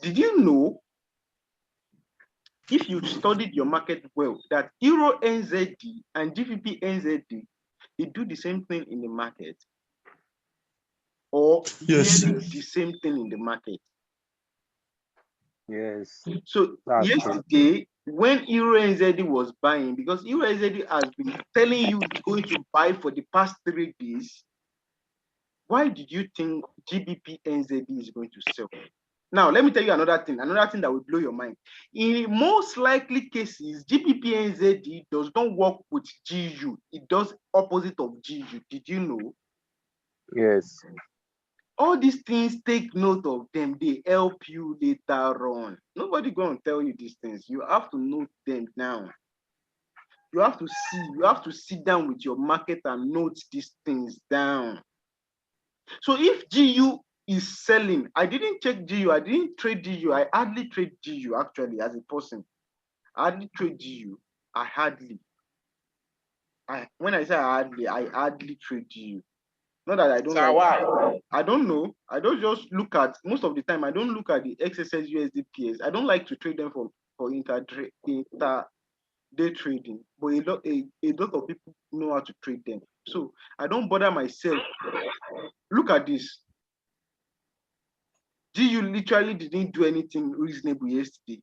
Did you know, if you studied your market well, that Euro NZD and GBP NZD, they do the same thing in the market, or Yes. nearly the same thing in the market? Yes. So That's yesterday, when Euro NZD was buying, because Euro NZD has been telling you it's going to buy for the past 3 days, why did you think GBP NZD is going to sell? Now, let me tell you another thing that will blow your mind. In most likely cases, GBP NZD does not work with GU. It does opposite of GU. Did you know? yes. All these things, take note of them. They help you later on. Nobody going to tell you these things. You have to note them down. You have to sit down with your market and note these things down. So if GU is selling, I didn't check GU, I didn't trade GU, I hardly trade GU actually as a person. I hardly trade GU. When I say I hardly trade GU. Not that I don't So why? I don't know. I don't just look at, most of the time I don't look at the XSS USD pairs. I don't like to trade them for inter-day trading, but a lot of people know how to trade them. So I don't bother myself. Look at this. GU literally didn't do anything reasonable yesterday.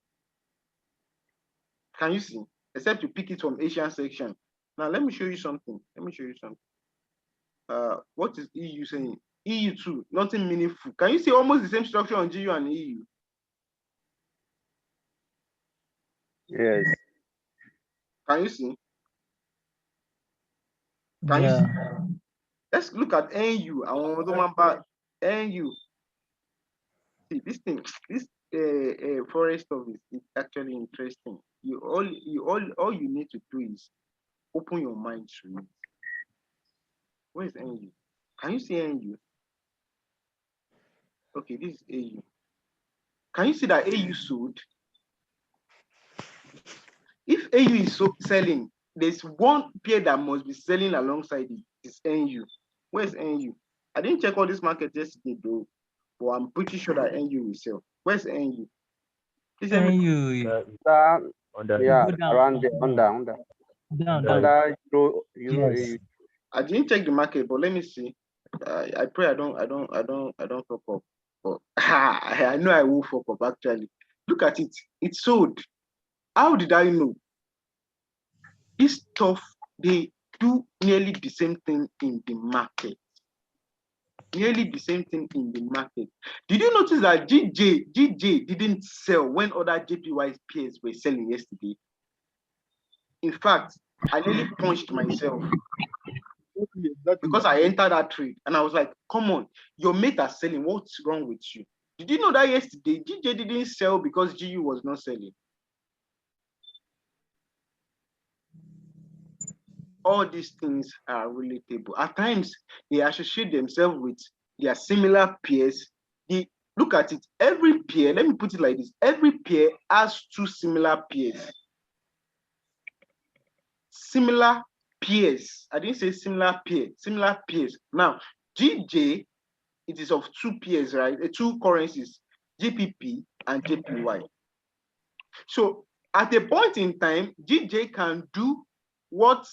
Can you see? Except you pick it from Asian section. Now let me show you something. What is EU saying? EU2, nothing meaningful. Can you see almost the same structure on GU and EU? Yes. Can you see? Can you see? Let's look at NU. I want to remember NU. See this thing, this forest office is actually interesting. All you need to do is open your mind to it. Where is NU? Can you see NU? Okay, this is AU. Can you see that AU sold? If AU is selling, there's one pair that must be selling alongside it. It's NU. Where's NU? I didn't check all this market yesterday though, but I'm pretty sure that NU will sell. Where's NU? NU. Yeah, around there, under. Yes. I didn't check the market, but let me see. I pray I don't fuck up. But I know I will fuck up actually. Look at it. It sold. How did I know? This stuff, they do nearly the same thing in the market. Nearly the same thing in the market. Did you notice that GJ didn't sell when other JPY peers were selling yesterday? In fact, I nearly punched myself because I entered that trade and I was like, come on, your mate are selling. What's wrong with you? Did you know that yesterday GJ didn't sell because GU was not selling? All these things are relatable. At times, they associate themselves with their similar peers. They look at it, every peer, let me put it like this, every peer has two similar peers. Similar peers. I didn't say similar peer, similar peers. Now, GJ, it is of two peers, right? Two currencies, GPP and JPY. So at a point in time, GJ can do what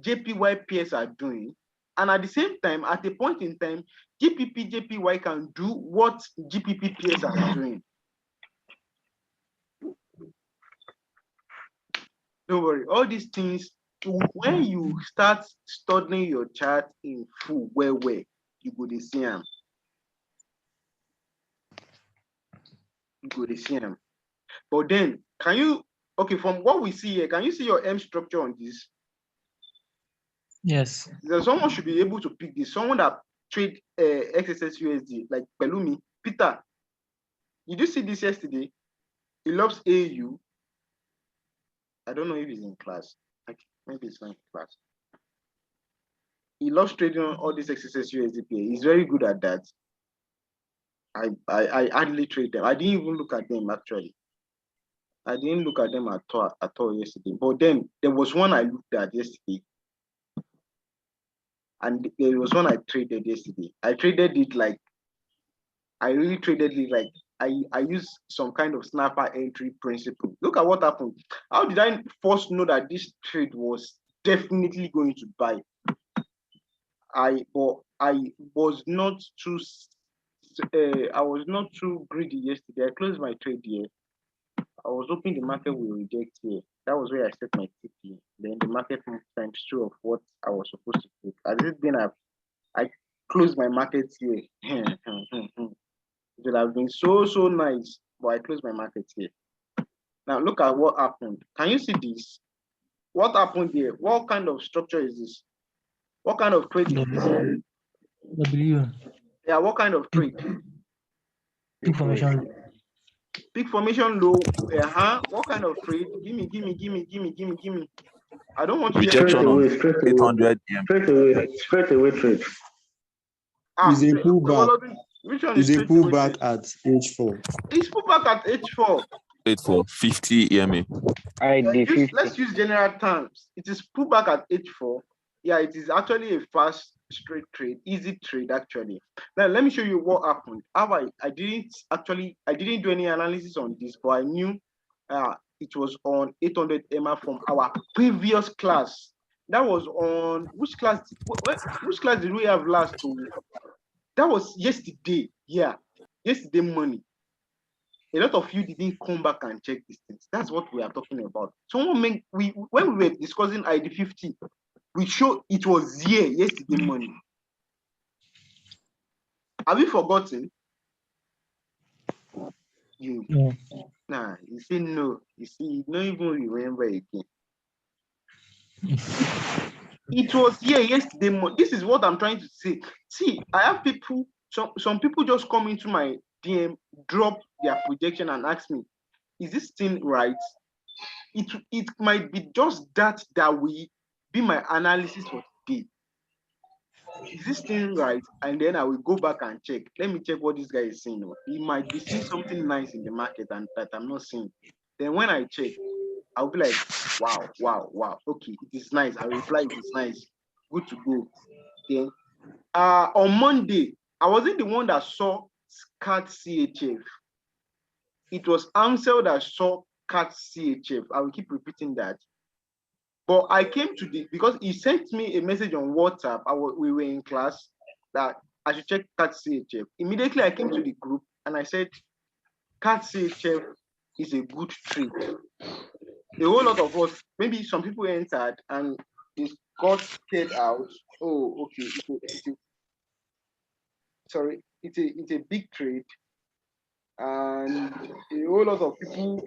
JPY peers are doing, and at the same time, at a point in time, GPP JPY can do what GPP peers are doing. Don't worry, all these things, when you start studying your chart in full, where you go to see them. You go to see them. But then, can you, okay, from what we see here, can you see your M structure on this? Yes. Someone should be able to pick this. Someone that trade XSS USD, like Pelumi, Peter. Did you see this yesterday? He loves AU. I don't know if he's in class. Maybe he's not in class. He loves trading on all these XSS USD. He's very good at that. I hardly trade them. I didn't even look at them actually. I didn't look at them at all yesterday. But then there was one I looked at yesterday. And there was one I traded yesterday. I traded it like I really traded it like I used some kind of snapper entry principle. Look at what happened. How did I first know that this trade was definitely going to buy? I was not too I was not too greedy yesterday. I closed my trade here. I was hoping the market will reject here. That was where I set my TP. Then the market moved times 2 of what I was supposed to take. As it been I closed my market here. It would have been so nice, but I closed my market here. Now look at what happened. Can you see this? What happened here? What kind of structure is this? What kind of trade is this? W. Yeah, what kind of trade? Peak formation. Peak formation low. What kind of trade? Give me. I don't want to rejection on 800 straight away trade. Is a pullback. Which one is a pullback at H4. It's pullback at H4. 50 EMA. Let's use general terms. It is pullback at H4. Yeah, it is actually a fast straight trade, easy trade actually. Now let me show you what happened. I didn't do any analysis on this, but I knew it was on 800 EMA from our previous class. That was on which class? Which class did we have last week? That was yesterday. Yeah, yesterday morning. A lot of you didn't come back and check these things. That's what we are talking about. When we were discussing ID50, we showed it was here yesterday morning. Have you forgotten? You. Yeah. Nah, you see no. You see, you don't even remember again. It was here yesterday morning. This is what I'm trying to say. See, I have people, some people just come into my DM, drop their projection and ask me, is this thing right? It might be just that will be my analysis for today. Is this thing right? And then I will go back and check. Let me check what this guy is saying. He might be seeing something nice in the market and that I'm not seeing. Then when I check, I'll be like, wow. Okay, it is nice. I reply, it is nice. Good to go. Then on Monday, I wasn't the one that saw CAT CHF. It was Amsel that saw CAT CHF. I will keep repeating that. But I came to because he sent me a message on WhatsApp. We were in class that I should check CAT CHF. Immediately I came to the group and I said, CAT CHF is a good trade. A whole lot of us, maybe some people entered and they got scared out. Oh, okay. It's a big trade. And a whole lot of people,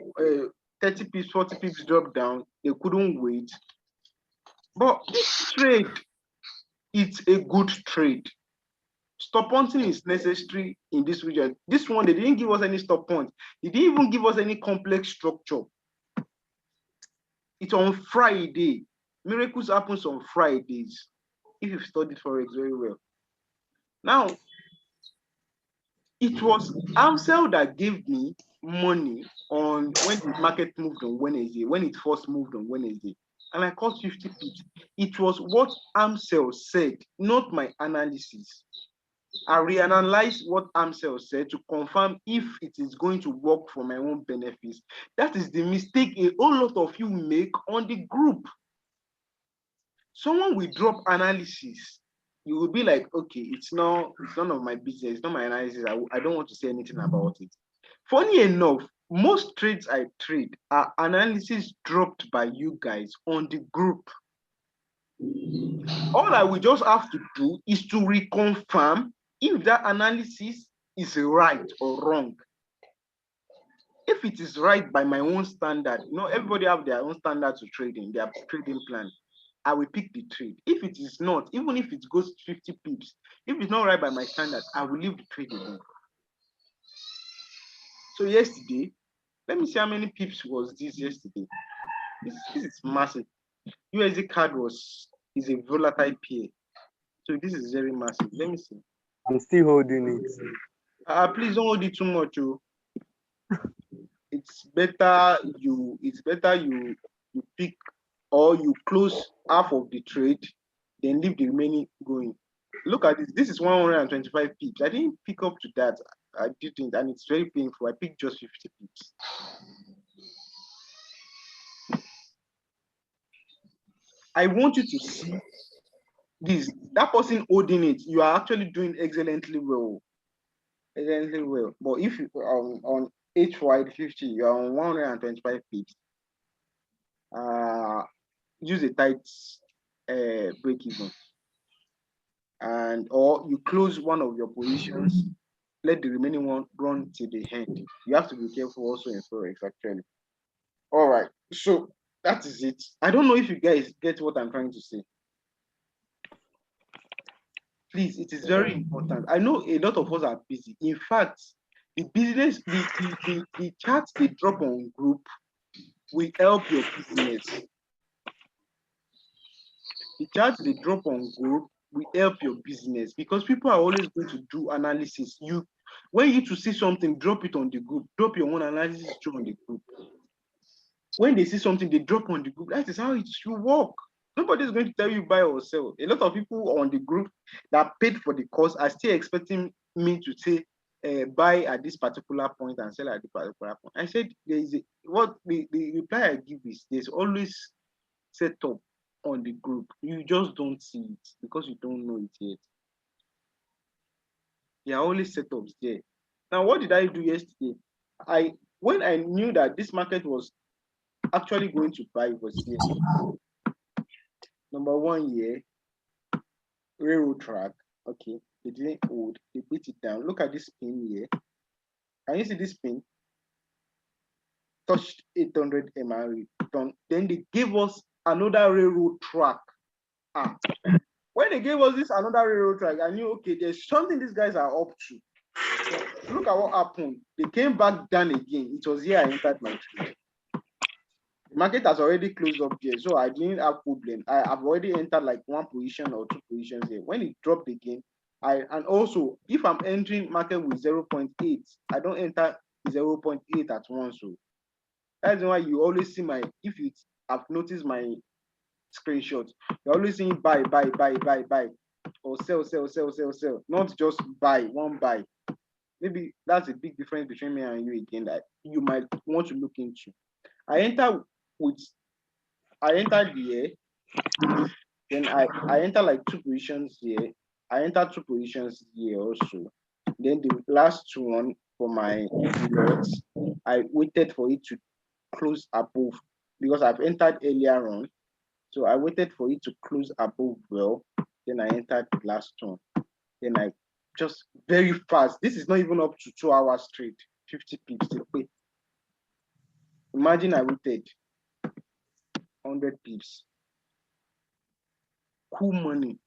30 pips, 40 pips dropped down. They couldn't wait. But this trade, it's a good trade. Stop hunting is necessary in this region. This one, they didn't give us any stop hunt. They didn't even give us any complex structure. It's on Friday. Miracles happens on Fridays. If you've studied Forex very well. Now, it was Amsel that gave me money on when the market moved on Wednesday, when it first moved on Wednesday. And I caught 50 pips. It was what Amsel said, not my analysis. I reanalyzed what Amsel said to confirm if it is going to work for my own benefits. That is the mistake a whole lot of you make on the group. Someone will drop analysis. You will be like, okay, it's none of my business. It's not my analysis. I don't want to say anything about it. Funny enough, most trades I trade are analysis dropped by you guys on the group. All I will just have to do is to reconfirm if that analysis is right or wrong. If it is right by my own standard, everybody have their own standards to trading, their trading plan. I will pick the trade. If it is not, even if it goes 50 pips, if it's not right by my standard, I will leave the trade alone. So yesterday, let me see how many pips was this yesterday. This is massive. USD card is a volatile pair. So this is very massive. Let me see. I'm still holding it. Please don't hold it too much. It's better you pick or you close half of the trade, then leave the remaining going. Look at this. This is 125 pips. I didn't pick up to that. I didn't, and it's very painful. I picked just 50 pips. I want you to see this. That person holding it, you are actually doing excellently well. Excellently well. But if you on ID50, you are on 125 pips. Use a tight break even. And or you close one of your positions, let the remaining one run till the end. You have to be careful also in forex actually. All right, so that is it. I don't know if you guys get what I'm trying to say. Please, it is very important. I know a lot of us are busy. In fact, the business, the charts they drop on group will help your business. The charts they drop on group will help your business because people are always going to do analysis. When you to see something, drop it on the group. Drop your own analysis on the group. When they see something, they drop on the group. That is how it should work. Nobody's going to tell you buy or sell. A lot of people on the group that paid for the course are still expecting me to say buy at this particular point and sell at this particular point. I said there is the reply I give is there's always set up on the group. You just don't see it because you don't know it yet. There are always setups there. Now, what did I do yesterday? When I knew that this market was actually going to buy was here. Number one here, railroad track. Okay, they didn't hold, they beat it down. Look at this pin here. Can you see this pin? Touched 800 MRE. Then they gave us another railroad track. When they gave us this another railroad track, I knew okay, there's something these guys are up to. So look at what happened. They came back down again. It was here I entered my trade. The market has already closed up there, so I didn't have problem. I've already entered like one position or two positions here. When it dropped again, and also if I'm entering market with 0.8, I don't enter 0.8 at once. So that's why you always see if you have noticed my screenshots, you're always seeing buy, or sell, not just buy, one buy. Maybe that's a big difference between me and you again that you might want to look into. I entered here, then I enter like two positions here. I entered two positions here also. Then the last one for my lots, I waited for it to close above because I've entered earlier on. So I waited for it to close above well. Then I entered the last one. Then I just very fast. This is not even up to 2 hours straight. 50 pips. Wait. Imagine I waited 100 pips. Cool money.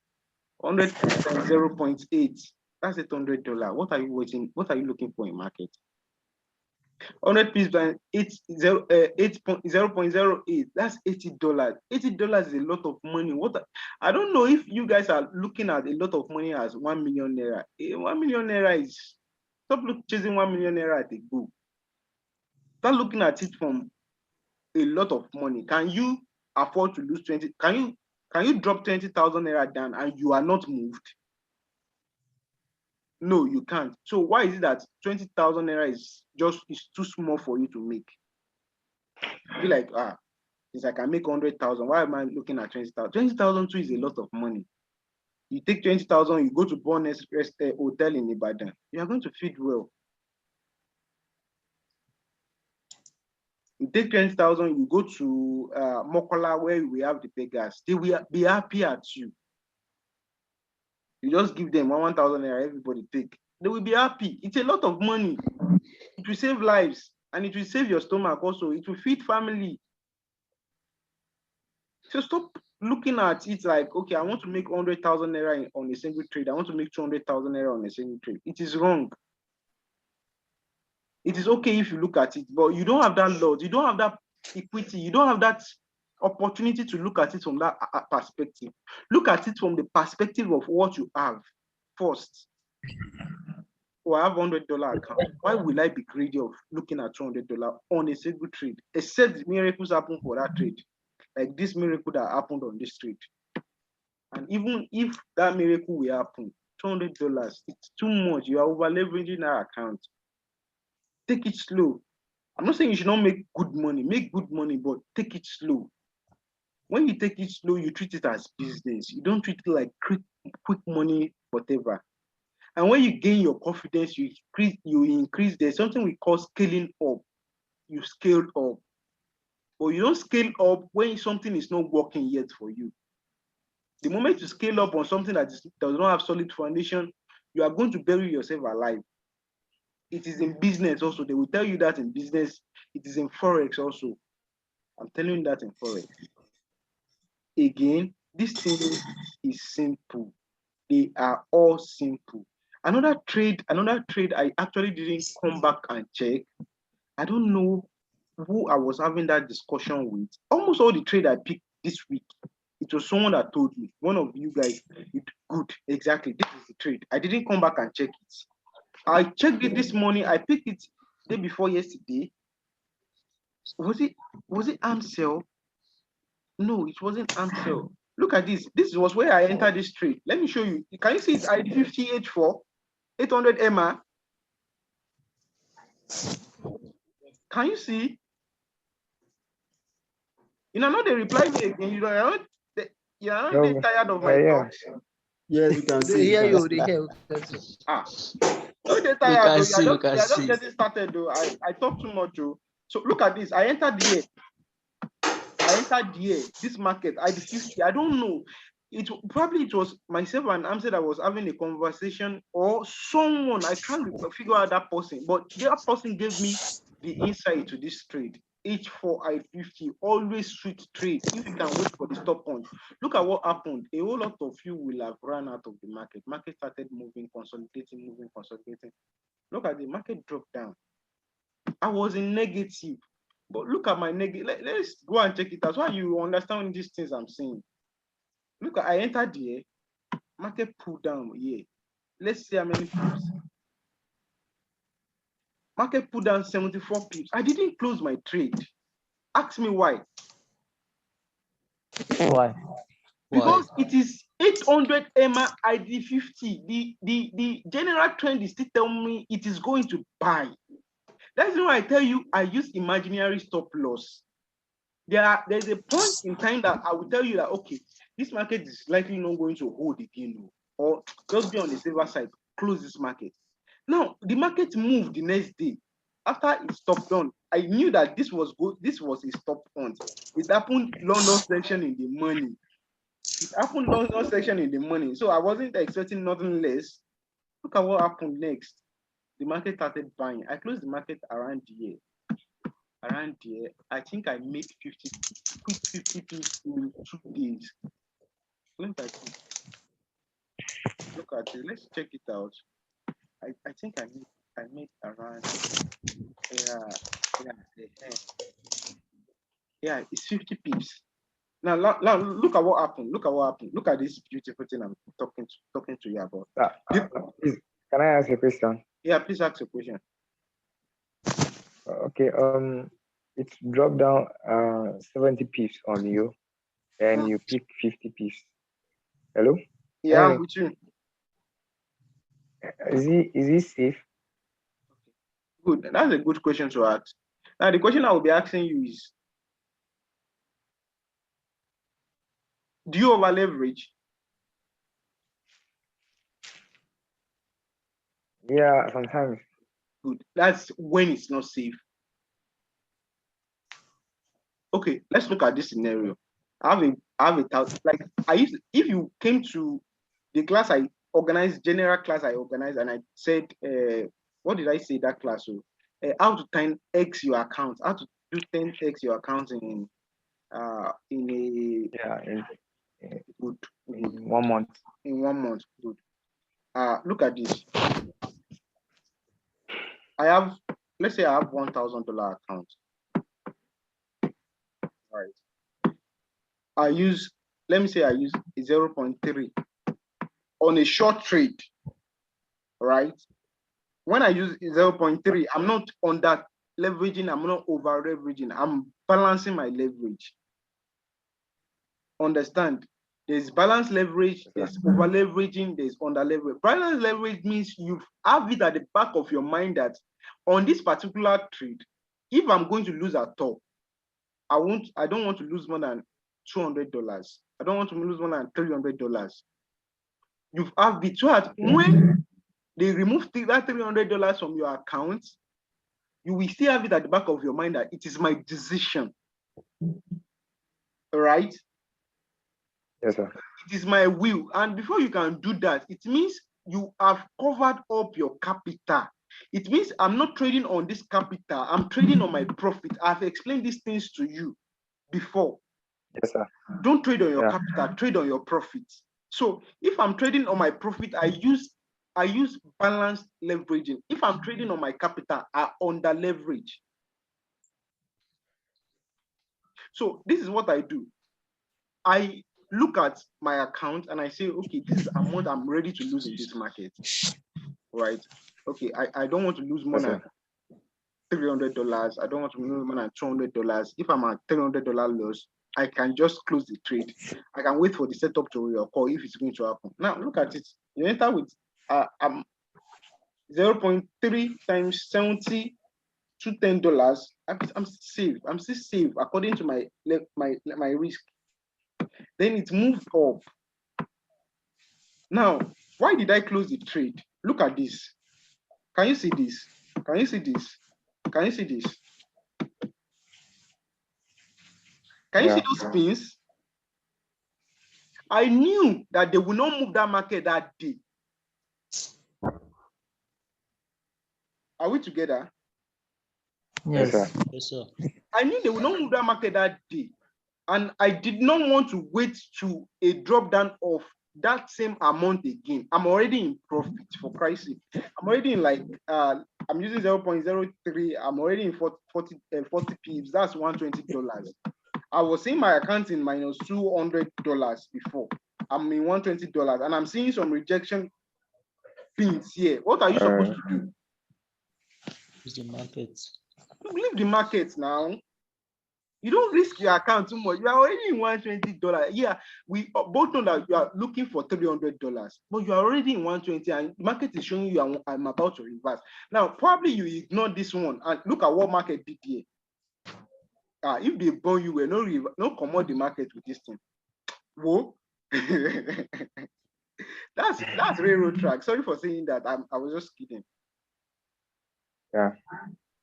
100 pips and 0.8. That's $800. What are you waiting? What are you looking for in market? 100 pips and 0.08. That's $80. $80 is a lot of money. I don't know if you guys are looking at a lot of money as 1 million naira. 1 million naira is stop chasing 1 million naira at a go. Start looking at it from a lot of money. Can you afford to lose 20? Can you drop 20,000 naira down and you are not moved? No, you can't. So why is it that 20,000 naira is too small for you to make? Be like, since I can make 100,000, why am I looking at 20,000? 20,000 too is a lot of money. You take 20,000, you go to Bonus Hotel in Ibadan. You are going to feed well. You take 20,000, you go to Mokola where we have the beggars. They will be happy at you. You just give them 1,000 naira, everybody take. They will be happy. It's a lot of money. It will save lives and it will save your stomach also. It will feed family. So stop looking at it like, okay, I want to make 100,000 naira on a single trade. I want to make 200,000 naira on a single trade. It is wrong. It is okay if you look at it, but you don't have that lot. You don't have that equity. You don't have that opportunity to look at it from that perspective. Look at it from the perspective of what you have first. Oh, I have $100 account. Why will I be greedy of looking at $200 on a single trade? Except miracles happen for that trade, like this miracle that happened on this trade. And even if that miracle will happen, $200. It's too much. You are over leveraging our account. Take it slow. I'm not saying you should not make good money. Make good money, but take it slow. When you take it slow, you treat it as business. You don't treat it like quick money, whatever. And when you gain your confidence, you increase. There's something we call scaling up. You scale up. But you don't scale up when something is not working yet for you. The moment you scale up on something that does not have solid foundation, you are going to bury yourself alive. It is in business also. They will tell you that in business. It is in Forex also. I'm telling you that in Forex. Again, this thing is simple. They are all simple. Another trade I actually didn't come back and check. I don't know who I was having that discussion with. Almost all the trade I picked this week, it was someone that told me, one of you guys, good, exactly, this is the trade. I didn't come back and check it. I checked it this morning. I picked it the day before yesterday. Was it Ansel? No, it wasn't Ansel. Look at this. This was where I entered this trade. Let me show you. Can you see it's ID50 H4, 800 EMA? Can you see? You know, not they reply me again. You know, you're not tired of my talks. Yes, we can see. They hear you. No, they're tired. You're just getting started, though. I talk too much, though. So look at this. I entered here. This market, ID50. I don't know. It was myself and Amset that was having a conversation, or someone. I can't figure out that person, but that person gave me the insight to this trade. H4 ID50, always sweet trade. If you can wait for the stop point, look at what happened. A whole lot of you will have run out of the market. Market started moving, consolidating. Look at the market dropped down. I was in negative. But look at my negative. Let's go and check it. That's why you understand these things I'm saying. Look, I entered here. Market pulled down here. Let's see how many pips. Market pulled down 74 pips. I didn't close my trade. Ask me why. Why? Because it is 800 EMA ID50. The general trend is still telling me it is going to buy. That's why I tell you I use imaginary stop loss. There's a point in time that I will tell you that, okay, this market is likely not going to hold again, or just be on the safer side, close this market. Now, the market moved the next day. After it stopped down, I knew that this was good. This was a stop point. It happened London section in the morning. So I wasn't expecting nothing less. Look at what happened next. The market started buying. I closed the market around here. I think I made 50 pips in 2 days. Look at it. Let's check it out. I think I made around it's 50 pips. Now look at what happened. Look at this beautiful thing I'm talking to you about. Please, can I ask a question? Yeah, please ask a question. Okay, it's dropped down 70 pips on you, and you pick 50 pips. Hello? Yeah, I'm with you. Is he safe? Good. That's a good question to ask. Now, the question I will be asking you is, do you over leverage? Yeah, sometimes. Good. That's when it's not safe. Okay, let's look at this scenario. I have a thought. Like if you came to the class I organized, general class I organized, and I said, what did I say that class? So, how to 10x your account, how to do 10x your account in good. In 1 month. In 1 month, good. Look at this. Let's say I have $1,000 account. Right. Let me say I use 0.3 on a short trade, right? When I use 0.3, I'm not on that leveraging, I'm not over leveraging, I'm balancing my leverage. Understand? There's balance leverage, there's over leveraging, there's under leverage. Balance leverage means you have it at the back of your mind that on this particular trade, if I'm going to lose at all, I don't want to lose more than $200. I don't want to lose more than $300. You have it so that when they remove that $300 from your account, you will still have it at the back of your mind that it is my decision. Right? Yes, sir. It is my will. And before you can do that, it means you have covered up your capital. It means I'm not trading on this capital, I'm trading on my profit. I've explained these things to you before. Yes, sir. Don't trade on your capital, trade on your profit. So if I'm trading on my profit, I use balanced leveraging. If I'm trading on my capital, I under leverage. So this is what I do. I look at my account and I say, okay, this is the amount I'm ready to lose in this market, right? Okay, I don't want to lose more than $300. I don't want to lose more than $200. If I'm at $300 loss, I can just close the trade. I can wait for the setup to occur if it's going to happen. Now look at it. You enter with 0.3 times 70 to $10. I'm safe. I'm still safe according to my risk. Then it moved up. Now, why did I close the trade? Look at this. Can you see this? Can you see this? Can you see this? Can you see those pins? I knew that they will not move that market that day. Are we together? Yes. Yes, sir. I knew they will not move that market that day. And I did not want to wait to a drop down of that same amount again. I'm already in profit, for Christ's sake. I'm already in like, I'm using 0.03. I'm already in 40 pips. That's $120. I was seeing my account in minus $200 before. I'm in $120 and I'm seeing some rejection pins here. What are you supposed to do? It's the market. Leave the market now. You don't risk your account too much. You are already in $120. Yeah, we both know that you are looking for $300, but you are already in 120 and the market is showing you I'm about to reverse. Now, probably you ignore this one and look at what market did here. If they burn you, no commode the market with this thing. Whoa. That's railroad track. Sorry for saying that. I was just kidding. Yeah.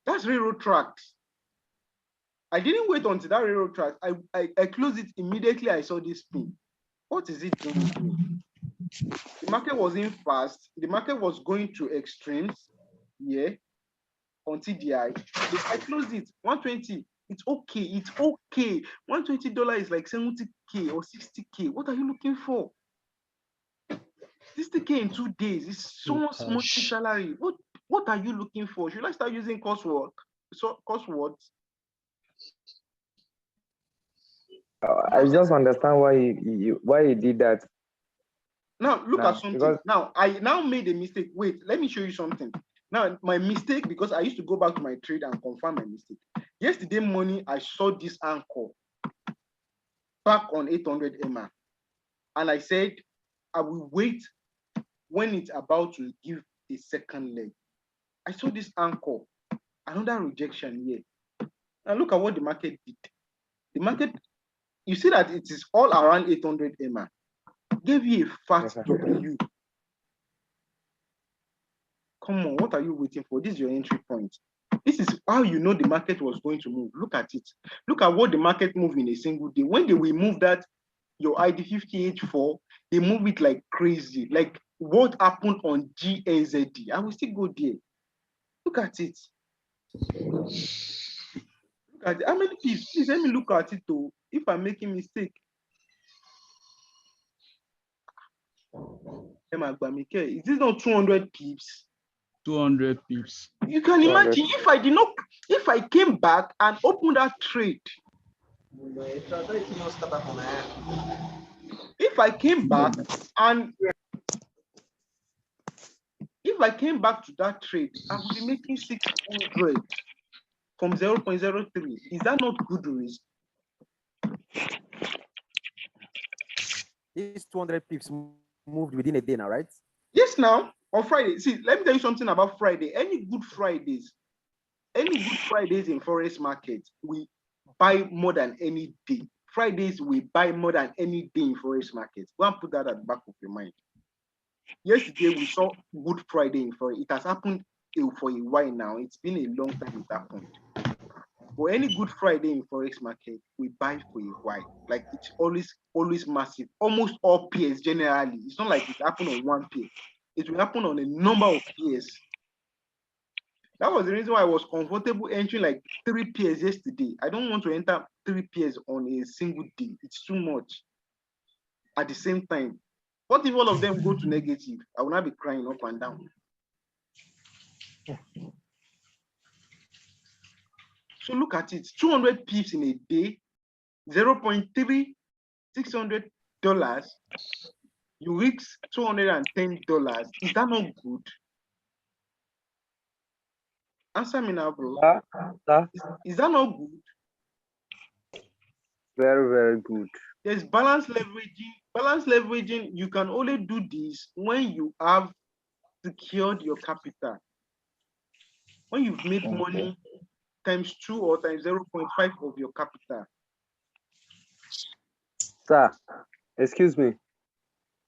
That's railroad tracks. I didn't wait until that railroad track. I closed it immediately. I saw this pin. What is it doing? The market wasn't fast. The market was going to extremes. Yeah. On TDI. I closed it 120. It's okay. It's okay. $120 is like 70K or 60K. What are you looking for? 60K in 2 days is so much monthly salary. What are you looking for? Should I start using cost words? I just understand why you did that. Now look at something. Because now I made a mistake. Wait, let me show you something. Now my mistake, because I used to go back to my trade and confirm my mistake. Yesterday morning I saw this anchor back on 800 EMA, and I said I will wait when it's about to give a second leg. I saw this anchor, another rejection here. Now look at what the market did. The market, you see that it is all around 800 EMA. Gave you a fat W. Come on, what are you waiting for? This is your entry point. This is how you know the market was going to move. Look at it. Look at what the market moved in a single day. When they will move that, your ID50 H4, they move it like crazy. Like what happened on GNZD. I will still go there. Look at it. Look at it. How many pips? Please let me look at it though. If I'm making mistake. Is this not 200 pips? 200 pips. You can imagine if I came back and opened that trade. If I came back to that trade, I would be making 600 from 0.03. Is that not good risk? This 200 pips moved within a day now, right? Yes, now on Friday. See, let me tell you something about Friday. Any good Fridays in forex market, we buy more than any day. Fridays we buy more than any day in forex market. Go and put that at the back of your mind. Yesterday we saw Good Friday in forex. It has happened for a while now. It's been a long time it happened. For any Good Friday in forex market, we buy for a while. Like it's always massive. Almost all pairs generally. It's not like it happened on one pair. It will happen on a number of pairs. That was the reason why I was comfortable entering like 3 pairs yesterday. I don't want to enter 3 pairs on a single day. It's too much. At the same time, what if all of them go to negative? I will not be crying up and down. So look at it, 200 pips in a day, 0.3, $600. You reach $210. Is that not good? Answer me now, bro. Is that not good? Very, very good. There's balance leveraging. Balance leveraging, you can only do this when you have secured your capital. When you've made money times 2 or times 0.5 of your capital. Sir, excuse me.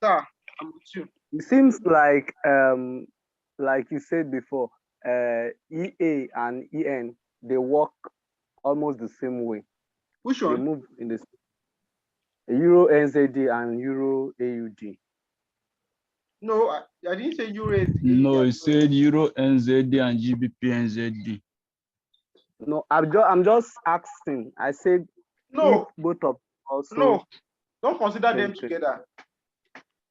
Sir, I'm with you. It seems like you said before, EA and EN, they work almost the same way. Which one? They move in the Euro NZD and Euro AUD. No, I didn't say Euro. No, it said Euro NZD and GBP NZD. No, I'm just asking. I said no. If both of also. No, don't consider them together.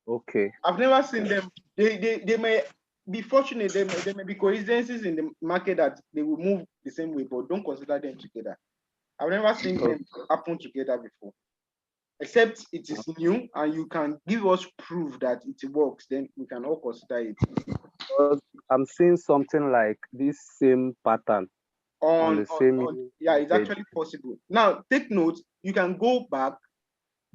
Okay. I've never seen them. They may be fortunate. There may be coincidences in the market that they will move the same way, but don't consider them together. I've never seen them happen together before. Except it is new and you can give us proof that it works, then we can all consider it. I'm seeing something like this same pattern on the same. Yeah, it's actually possible. Now, take note, you can go back,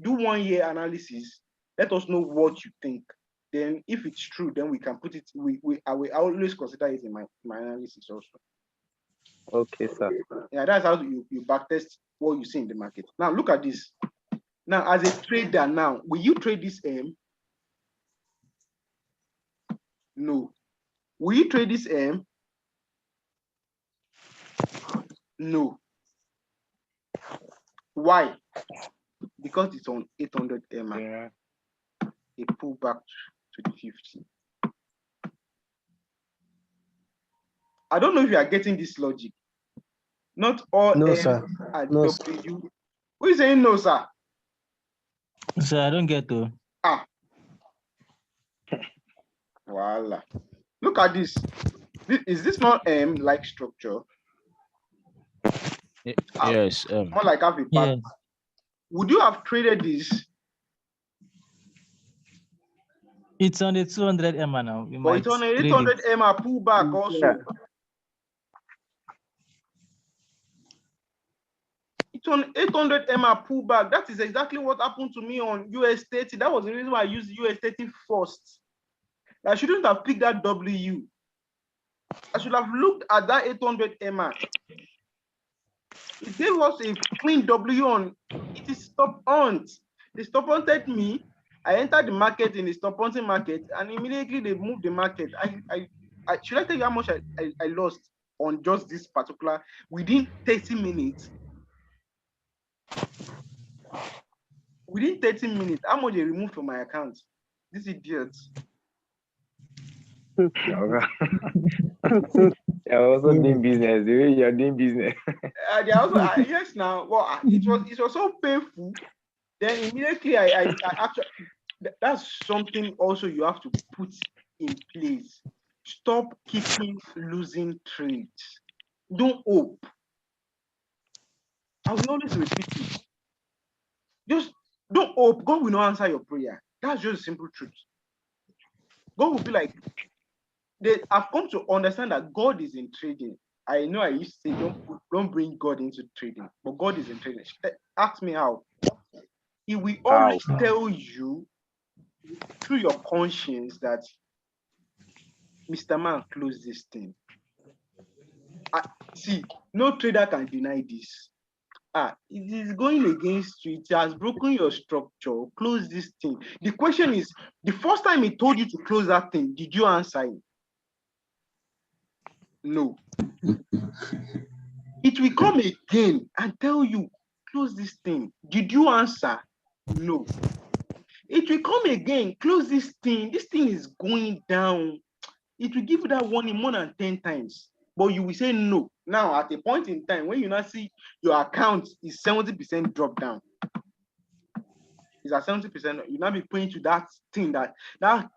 do 1 year analysis, let us know what you think. Then if it's true, then we can put it, I will always consider it in my analysis also. Okay, sir. Yeah, that's how you backtest what you see in the market. Now, look at this. Now, as a trader now, will you trade this M? No. Will you trade this M? No. Why? Because it's on 800 EMA. Yeah. A pullback to the 50. I don't know if you are getting this logic. Not all No, M sir. are No, W. Who is saying no, sir? Sir, I don't get to. Voila. Look at this. Is this not M-like structure? Yes. More like have a back. Yes. Would you have traded this? It's on the 200 EMA now. But it's on a 800 EMA pullback also. Yeah. It's on 800 EMA pullback. That is exactly what happened to me on US 30. That was the reason why I used US 30 first. I shouldn't have picked that W. I should have looked at that 800 EMA. It gave us a clean W on. It is stop on. They stop hunted me. I entered the market in the stop hunting market, and immediately they moved the market. I should I tell you how much I lost on just this particular within 30 minutes? Within 30 minutes, how much they removed from my account? These idiots. You're also doing business. The way you're doing business. They also, yes, now. Well, it was so painful. Then immediately, I actually, that's something also you have to put in place. Stop keeping losing trades. Don't hope. I will always repeat it. Just don't hope. God will not answer your prayer. That's just a simple truth. God will be like, I've come to understand that God is in trading. I know I used to say don't bring God into trading, but God is in trading. Ask me how. He will always tell you through your conscience that Mr. Man close this thing. See, no trader can deny this. It is going against you. It has broken your structure. Close this thing. The question is, the first time he told you to close that thing, did you answer him? No. It will come again and tell you, close this thing. Did you answer? No. It will come again, close this thing. This thing is going down. It will give you that warning more than 10 times. But you will say no. Now, at a point in time, when you now see your account is 70% drop down, it's at 70%, you now be pointing to that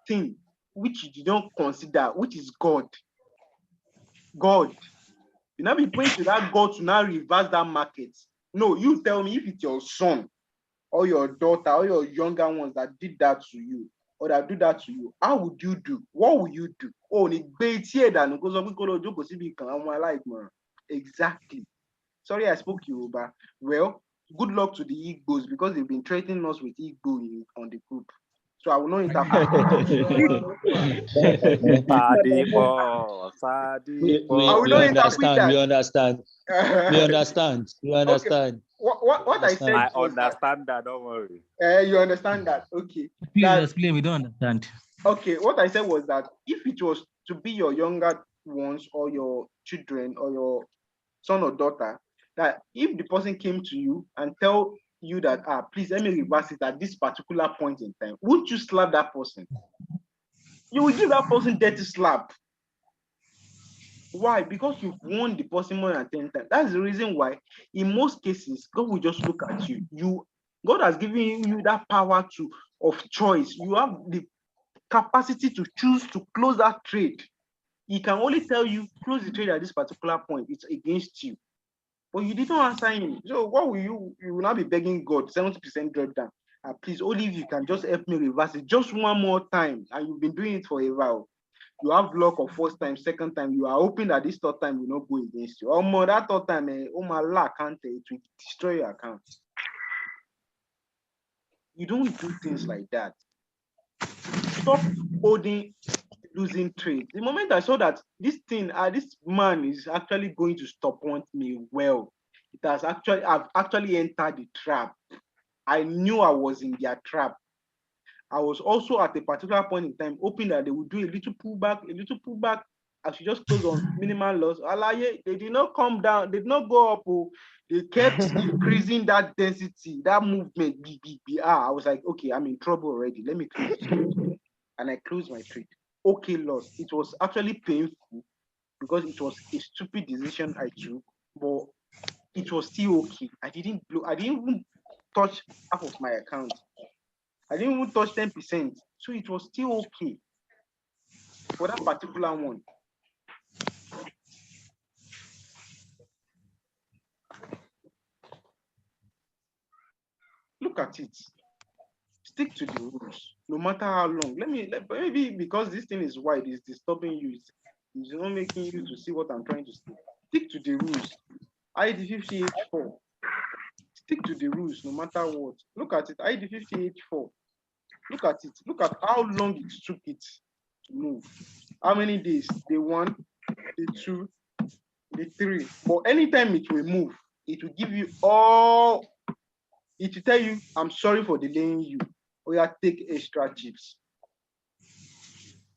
thing which you don't consider, which is God. God. You now be pointing to that God to now reverse that market. No, you tell me if it's your son or your daughter or your younger ones that did that to you, or that do that to you, how would you do? What would you do? Oh, exactly. Sorry, I spoke Yoruba. Well, good luck to the Igbos because they've been threatening us with Igbo on the group. So I will not interfere. We I will not interpret understand. that. We understand. We understand. We understand. What I said I was understand that. Don't worry. you understand that? Okay. Please explain. We don't understand. Okay, what I said was that if it was to be your younger ones or your children or your son or daughter, that if the person came to you and tell you that, please let me reverse it at this particular point in time, wouldn't you slap that person? You will give that person dirty slap. Why? Because you've warned the person more than 10 times. That's the reason why, in most cases, God will just look at you. God has given you that power of choice. You have the capacity to choose to close that trade. He can only tell you, close the trade at this particular point. It's against you. But you didn't answer him. So what will you will not be begging God, 70% drop down. Please, only if you can just help me reverse it just one more time. And you've been doing it for a while. You have luck of first time, second time. You are hoping that this third time will not go against you. More that third time, oh my luck, can't it will destroy your account. You don't do things like that. Stop holding losing trade. The moment I saw that this man is actually going to stop want me well, I've actually entered the trap. I knew I was in their trap. I was also at a particular point in time hoping that they would do a little pullback. I should just close on minimal loss. They did not come down, they did not go up. They kept increasing that density, that movement. I was like, okay, I'm in trouble already. Let me close. And I closed my trade. Okay, loss. It was actually painful because it was a stupid decision I took, but it was still okay. I didn't even touch half of my account. I didn't even touch 10%. So it was still okay for that particular one. Look at it. Stick to the rules, no matter how long. Maybe because this thing is wide, it's disturbing you. It's not making you to see what I'm trying to say. Stick to the rules. ID50 H4. Stick to the rules no matter what. Look at it. ID50 H4. Look at it. Look at how long it took it to move. How many days? Day 1, day 2, day 3. But anytime it will move, it will give you all. It will tell you, I'm sorry for delaying you. Or you take extra chips.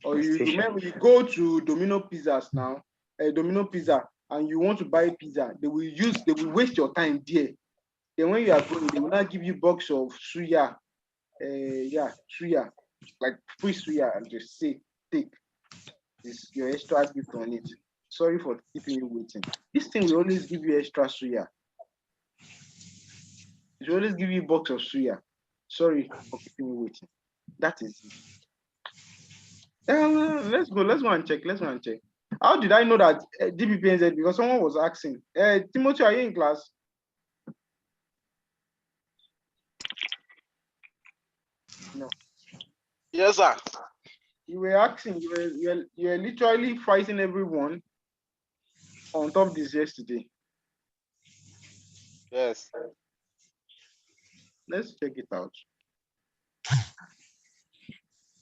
Or you remember you go to Domino Pizzas now, Domino Pizza, and you want to buy pizza, they will waste your time there. Then when you are going, they will not give you box of suya, suya, like free suya, and just say, take this your extra gift on it. Sorry for keeping you waiting. This thing will always give you extra suya. It will always give you a box of suya. Sorry for keeping you waiting. That is it. Let's go and check. How did I know that DBPNZ? Because someone was asking. Timothy, are you in class? No. Yes, sir. You were asking. You were literally fighting everyone on top of this yesterday. Yes. Let's check it out.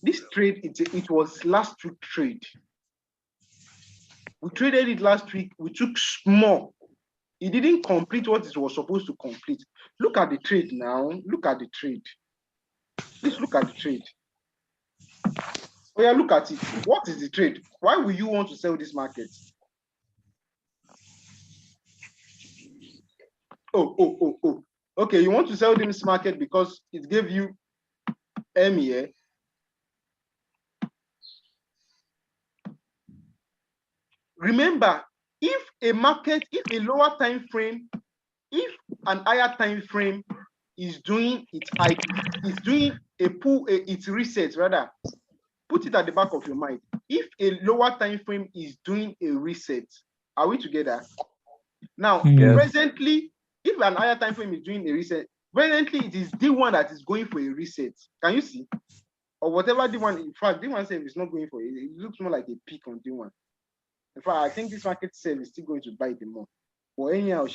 This trade, it was last week trade. We traded it last week. We took small. It didn't complete what it was supposed to complete. Look at the trade now. Look at the trade. Please look at the trade. Oh yeah, look at it. What is the trade? Why will you want to sell this market? Oh. Okay, you want to sell this market because it gave you M here. Remember, if a lower time frame, if an higher time frame is doing its its reset rather, put it at the back of your mind. If a lower time frame is doing a reset, are we together? Now, presently, if an higher time frame is doing a reset, presently it is D1 that is going for a reset. Can you see? Or whatever D1, in fact, D1 says is not going for it. It looks more like a peak on D1. In fact, I think this market sell is still going to buy the more. Or anyhow,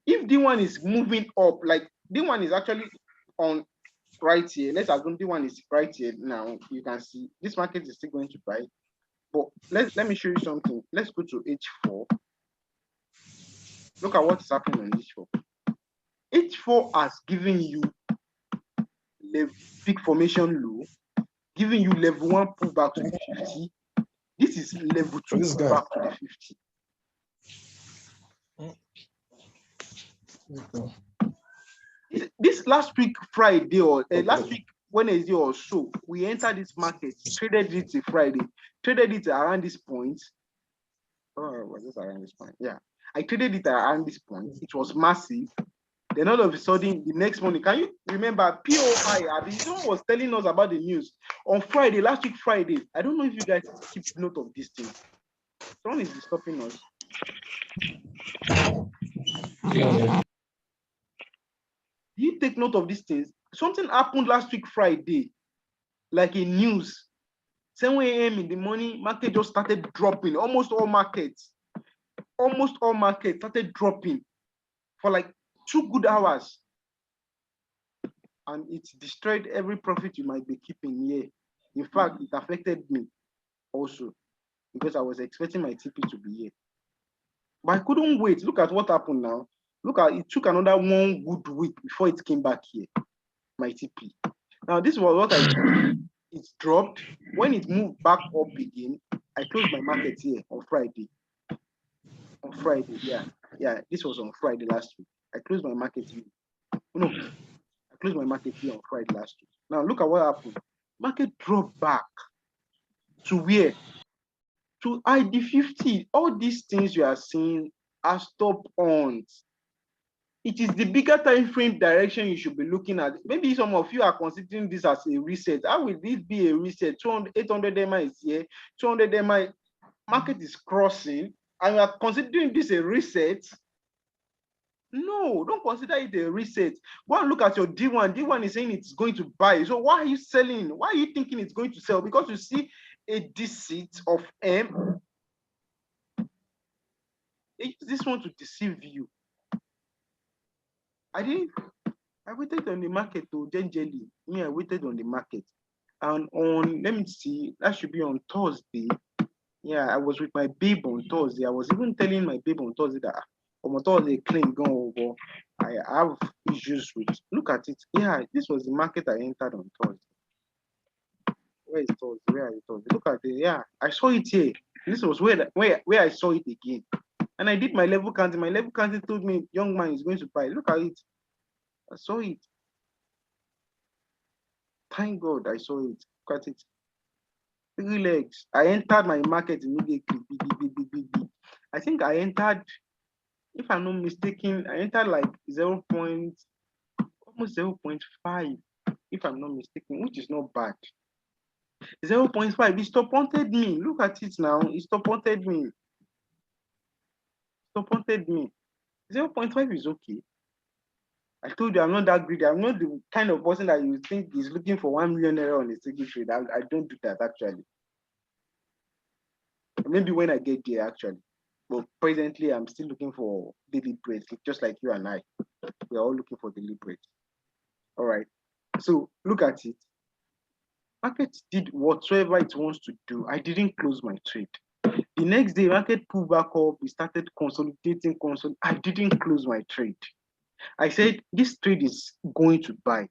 if D1 is moving up, like D1 is actually on right here. Let's assume D1 is right here now. You can see this market is still going to buy. But let me show you something. Let's go to H4. Look at what's happening on H4. H4 has given you the big formation low, giving you level 1 pullback to the 50. This is level 2 back to the 50. This last week Friday or last week Wednesday or so, we entered this market, traded it a Friday, traded it around this point. Oh, was this around this point? Yeah, I traded it around this point. It was massive. Then all of a sudden, the next morning, can you remember POI? Someone was telling us about the news on Friday, last week Friday. I don't know if you guys keep note of this thing. Someone is stopping us. Yeah. You take note of these things. Something happened last week Friday, like a news. 7 a.m. in the morning, market just started dropping. Almost all markets started dropping for like 2 good hours. And it destroyed every profit you might be keeping here. In fact, it affected me also because I was expecting my TP to be here. But I couldn't wait. Look at what happened now. Look at it, took another 1 good week before it came back here, my TP. Now, this was what I did. It dropped. When it moved back up again, I closed my market here on Friday. On Friday, yeah. This was on Friday last week. I closed my market here. No, I closed my market here on Friday last week. Now, look at what happened. Market dropped back to where? To ID50. All these things you are seeing are stop-ons. It is the bigger time frame direction you should be looking at. Maybe some of you are considering this as a reset. How will this be a reset? 800 MI is here, 200 MI market is crossing, and you are considering this a reset. No, don't consider it a reset. Go and look at your D1. D1 is saying it's going to buy. So why are you selling? Why are you thinking it's going to sell? Because you see a deceit of M. They use this one to deceive you. I waited on the market to jelly. I waited on the market. And on, let me see, that should be on Thursday. Yeah, I was with my babe on Thursday. I was even telling my babe on Thursday that on Thursday claim go over. I have issues with. Look at it. Yeah, this was the market I entered on Thursday. Where is Thursday? Where are you Thursday? Look at it. Yeah, I saw it here. This was where I saw it again. And I did my level counting. My level counting told me young man is going to buy. Look at it. I saw it. Thank God I saw it. Look at it. 3 legs. I entered my market immediately. I think I entered, if I'm not mistaken, I entered like almost 0.5, if I'm not mistaken, which is not bad. 0.5, it stop-wanted me. Look at it now. It stop-wanted me. Stop-wanted me. 0.5 is okay. I told you I'm not that greedy. I'm not the kind of person that you think is looking for 1 million naira on a single trade. I don't do that actually. Maybe when I get there actually. But presently I'm still looking for daily bread, just like you and I. We're all looking for daily bread. All right. So look at it. Market did whatsoever it wants to do. I didn't close my trade. The next day, market pulled back up. We started consolidating. I didn't close my trade. I said, this trade is going to buy.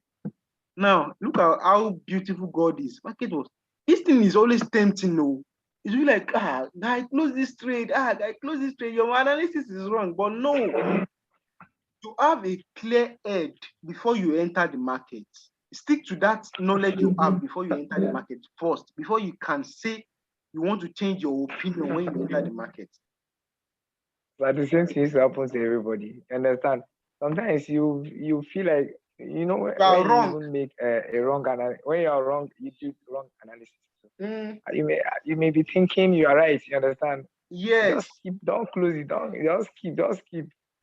Now, look at how beautiful God is. Market was, this thing is always tempting, no. It's really like, guy, close this trade. Guy, close this trade. Your analysis is wrong. But no, you have a clear head before you enter the market. Stick to that knowledge you have before you enter the market first, before you can say you want to change your opinion when you enter the market. But the same thing happens to everybody. Understand? Sometimes you feel like, you know, when you even make a wrong analysis, when you are wrong, you do wrong analysis. You may be thinking you are right. You understand? Yes. Don't close it. Just keep.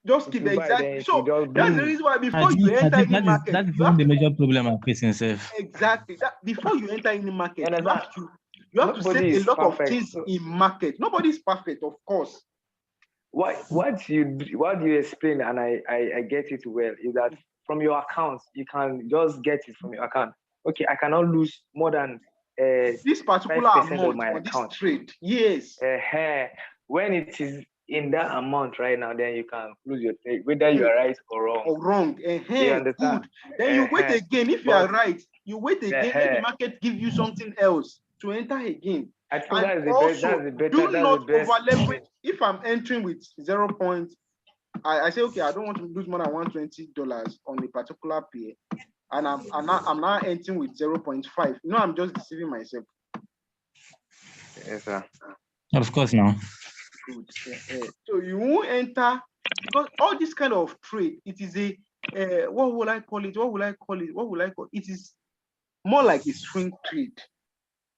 Just keep exactly. So that's the reason why before you enter any market, that is one of the major problem I'm facing, self. Exactly. That before you enter any market, you have to set Nobody a lot perfect. of things in market. Nobody is perfect, of course. What you explain, and I get it well, is that from your account, you can just get it from your account. Okay, I cannot lose more than this particular 5% amount of my on account. This trade. Yes. When it is in that amount right now, then you can close your trade, whether you are right or wrong. You understand? Good. Then you wait again. If you are right, you wait again. Let the market give you something else to enter again. I think and that's the also, best. Do not over leverage. If I'm entering with 0 point, I say, okay, I don't want to lose more than $120 on a particular pair, and I'm now entering with 0.5. No, I'm just deceiving myself. Yes, sir. Of course, now. Good. So you won't enter, because all this kind of trade, it is a what will I call it? It is more like a swing trade.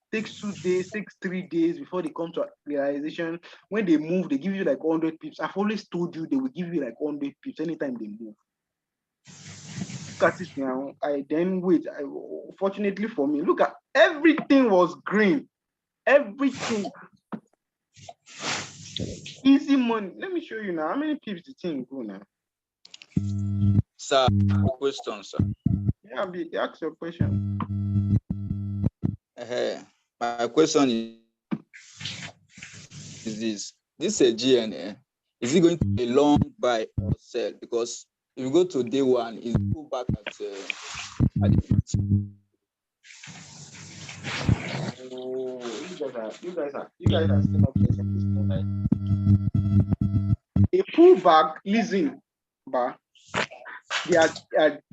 Takes 2 days, takes 3 days before they come to realization. When they move, they give you like 100 pips. I've always told you they will give you like 100 pips anytime they move. Look at it now. I then wait. Fortunately for me, look at everything was green. Everything. Easy money. Let me show you now. How many pips the thing go now? Sir, question, sir. Yeah, ask your question. My question is this. This is a GNA. Is it going to be long buy or sell? Because if you go to day one, it's pull back at the 50. You guys are still not getting this thing right. A pullback, listen, but there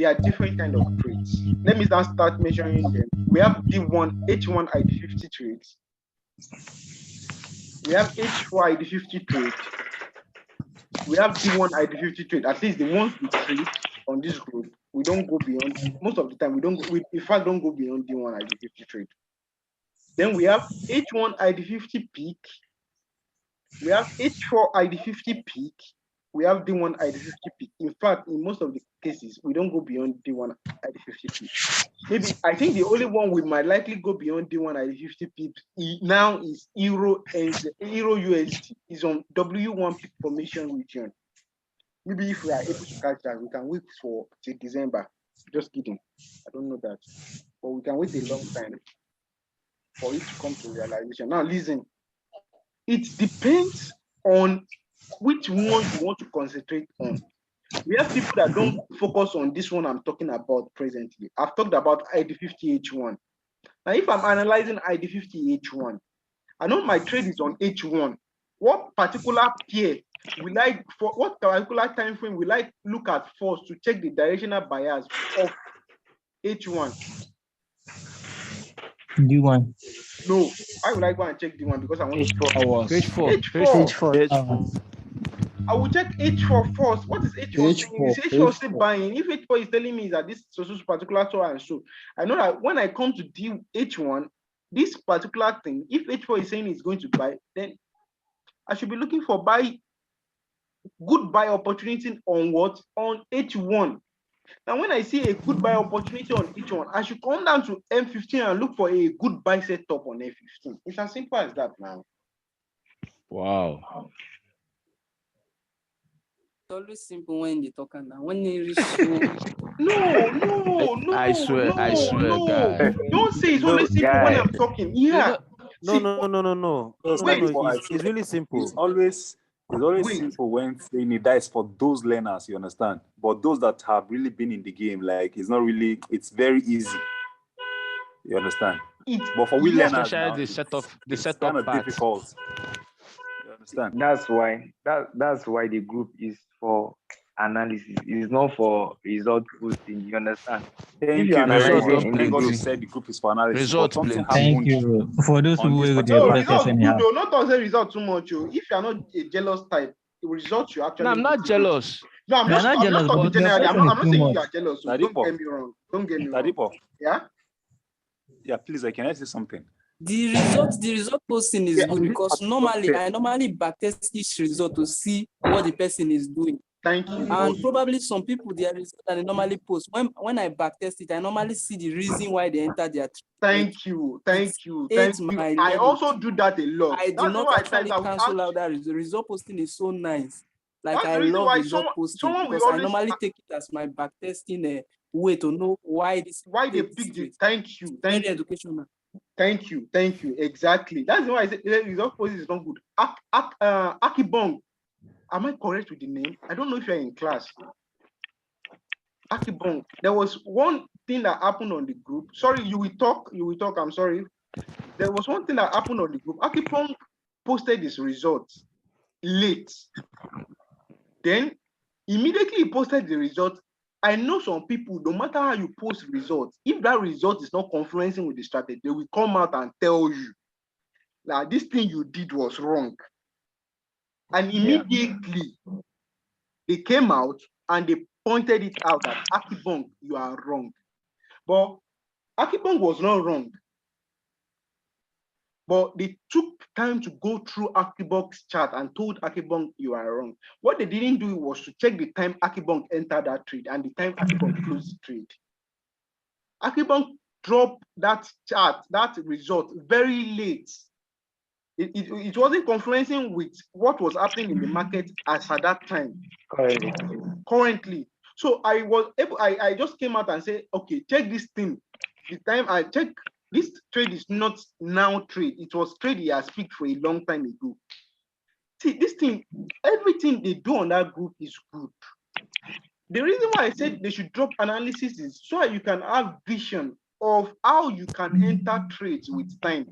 are different kind of trades. Let me now start measuring them. We have D1, H1 ID50 trades. We have H4 ID50 trade. We have D1 ID50 trade. At least the ones we trade on this group, we don't go beyond. Most of the time, we in fact don't go beyond D1 ID50 trade. Then we have H1 ID50 peak. We have H4 ID50 peak. We have D1 ID50 peak. In fact, in most of the cases, we don't go beyond D1 ID50 peak. Maybe I think the only one we might likely go beyond D1 ID50 pips now is Euro USD. Is on W1 peak formation region. Maybe if we are able to catch that, we can wait for till December. Just kidding. I don't know that. But we can wait a long time for it to come to realization. Now listen, it depends on which one you want to concentrate on. We have people that don't focus on this one I'm talking about presently. I've talked about ID50 H1. Now, if I'm analyzing ID50 H1, I know my trade is on H1. What particular pair will I, for what particular time frame will I look at first to check the directional bias of H1? D1. No, why would I go and check D1? Because I want H4. H4. I will check H4 first. What is H4 saying? Is H4 still buying? If H4 is telling me that this is particular so and so, I know that when I come to H1, this particular thing, if H4 is saying it's going to buy, then I should be looking for good buy opportunity on what? On H1. Now, when I see a good buy opportunity on H1, I should come down to M15 and look for a good buy setup on M15. It's as simple as that now. Wow. always simple when they talk and when they reach so No, I swear, guy. Don't say it's No, only simple when guy. I'm talking. You Yeah. know, no, See, no, no, no, no, Because no, no, wait, no. Tadipo, I It's feel really simple. it's always wait. simple when saying it. That is for those learners, you understand. But those that have really been in the game, like it's not really. It's very easy. You understand. But for we Yes, learners especially now, the it's setup kind of part. difficult. You understand. That's why the group is for analysis. It's not for result posting. You understand? If Thank you're you very Result much. analyzing don't in the Thank God you group, plenty. said the group is for analysis. But Result something plenty. Thank happened you. For those on who this will the no, particular. protest results good anyhow. though. Not also result too much. Oh. If you're not a jealous type, the results you No, actually I'm not motivate. jealous. No, We are not I'm just jealous, talking but the generally. oppression is I'm not too saying much. you are jealous. So don't Tadipo, get me wrong. Don't get me wrong. Tadipo. Yeah. Yeah, please, can I say something? the result posting is Yeah. good because I normally backtest each result to see what the person is doing. Thank you. And probably some people their result that they normally post. When I backtest it, I normally see the reason why they enter their Thank you. Thank you. aids Thank you. my I learning. also do that a lot. I do That's not why I actually typed out. cancel out that result posting is so nice. Like That's I the reason love why result posting someone will because I always normally take it as my backtesting way to know why this they picked it. Thank you. Thank you. Educational. Thank you. Thank you. Exactly. That's why I said result posting is not good. Akibong. Am I correct with the name? I don't know if you're in class. Akibong. There was one thing that happened on the group. Sorry, you will talk. I'm sorry. There was one thing that happened on the group. Akibong posted his results late. Then immediately he posted the results. I know some people, no matter how you post results, if that result is not confluencing with the strategy, they will come out and tell you that this thing you did was wrong. And immediately they came out and they pointed it out that Akibong, you are wrong. But Akibong was not wrong. But they took time to go through Akibong's chart and told Akibong you are wrong. What they didn't do was to check the time Akibong entered that trade and the time Akibong closed the trade. Akibong dropped that chart, that result very late. It wasn't confluencing with what was happening in the market as at that time. Currently. So I just came out and said, okay, check this thing. The time I check, this trade is not now trade. It was trade he has picked for a long time ago. See, this thing, everything they do on that group is good. The reason why I said they should drop analysis is so you can have vision of how you can enter trades with time.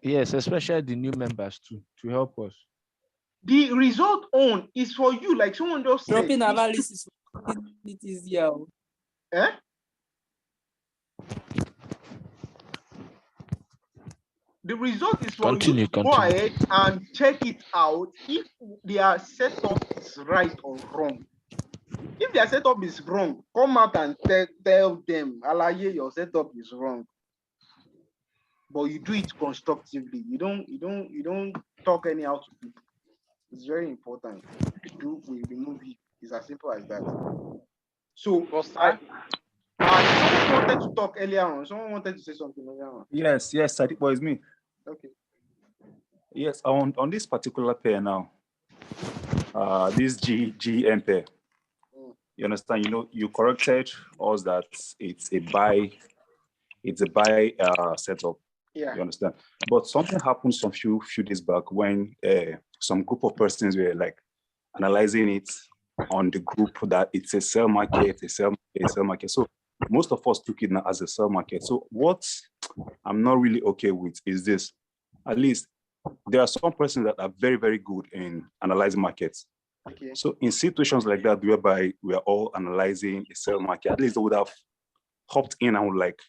Yes, especially the new members to help us. The result on is for you, like someone just said. Dropping analysis, it is yeah. Eh? The result is for you to go ahead and check it out if their setup is right or wrong. If their setup is wrong, come out and tell them, Alaye, your setup is wrong. But you do it constructively. You don't talk anyhow to people. It's very important. We remove it. It's as simple as that. So someone wanted to talk earlier on. Someone wanted to say something earlier on. Yes, Tadipo, it's me. Okay. Yes, on this particular pair now, this GM pair, you understand, you corrected us that it's a buy setup. Yeah. You understand? But something happened some few days back when some group of persons were like analyzing it on the group that it's a sell market, a sell market. So most of us took it now as a sell market. So what I'm not really okay with is this. At least there are some persons that are very, very good in analyzing markets. Okay. So in situations like that, whereby we are all analyzing a sell market, at least they would have hopped in and would like,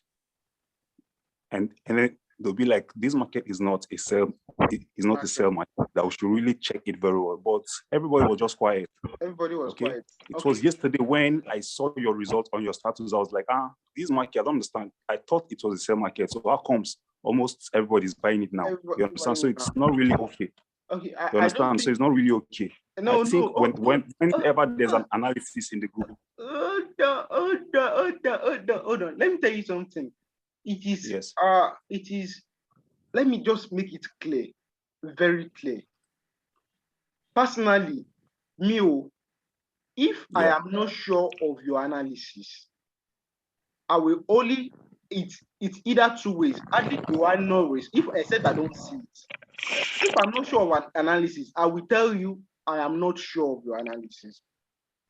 and then they'll be like, this market is not a sell, it's not a sell market, that we should really check it very well. But everybody was just quiet. Everybody was quiet. It was yesterday when I saw your result on your status, I was like, this market, I don't understand. I thought it was a sell market. So how comes almost everybody's buying it now? You understand? So it's not really okay. Okay, you understand? So it's not really okay. No, I think whenever there's an analysis in the group. Hold on. Let me tell you something. It is, let me just make it clear, very clear. Personally, If I am not sure of your analysis, I will only, it's either two ways. Either do I know risk? If I said I don't see it, if I'm not sure of an analysis, I will tell you I am not sure of your analysis.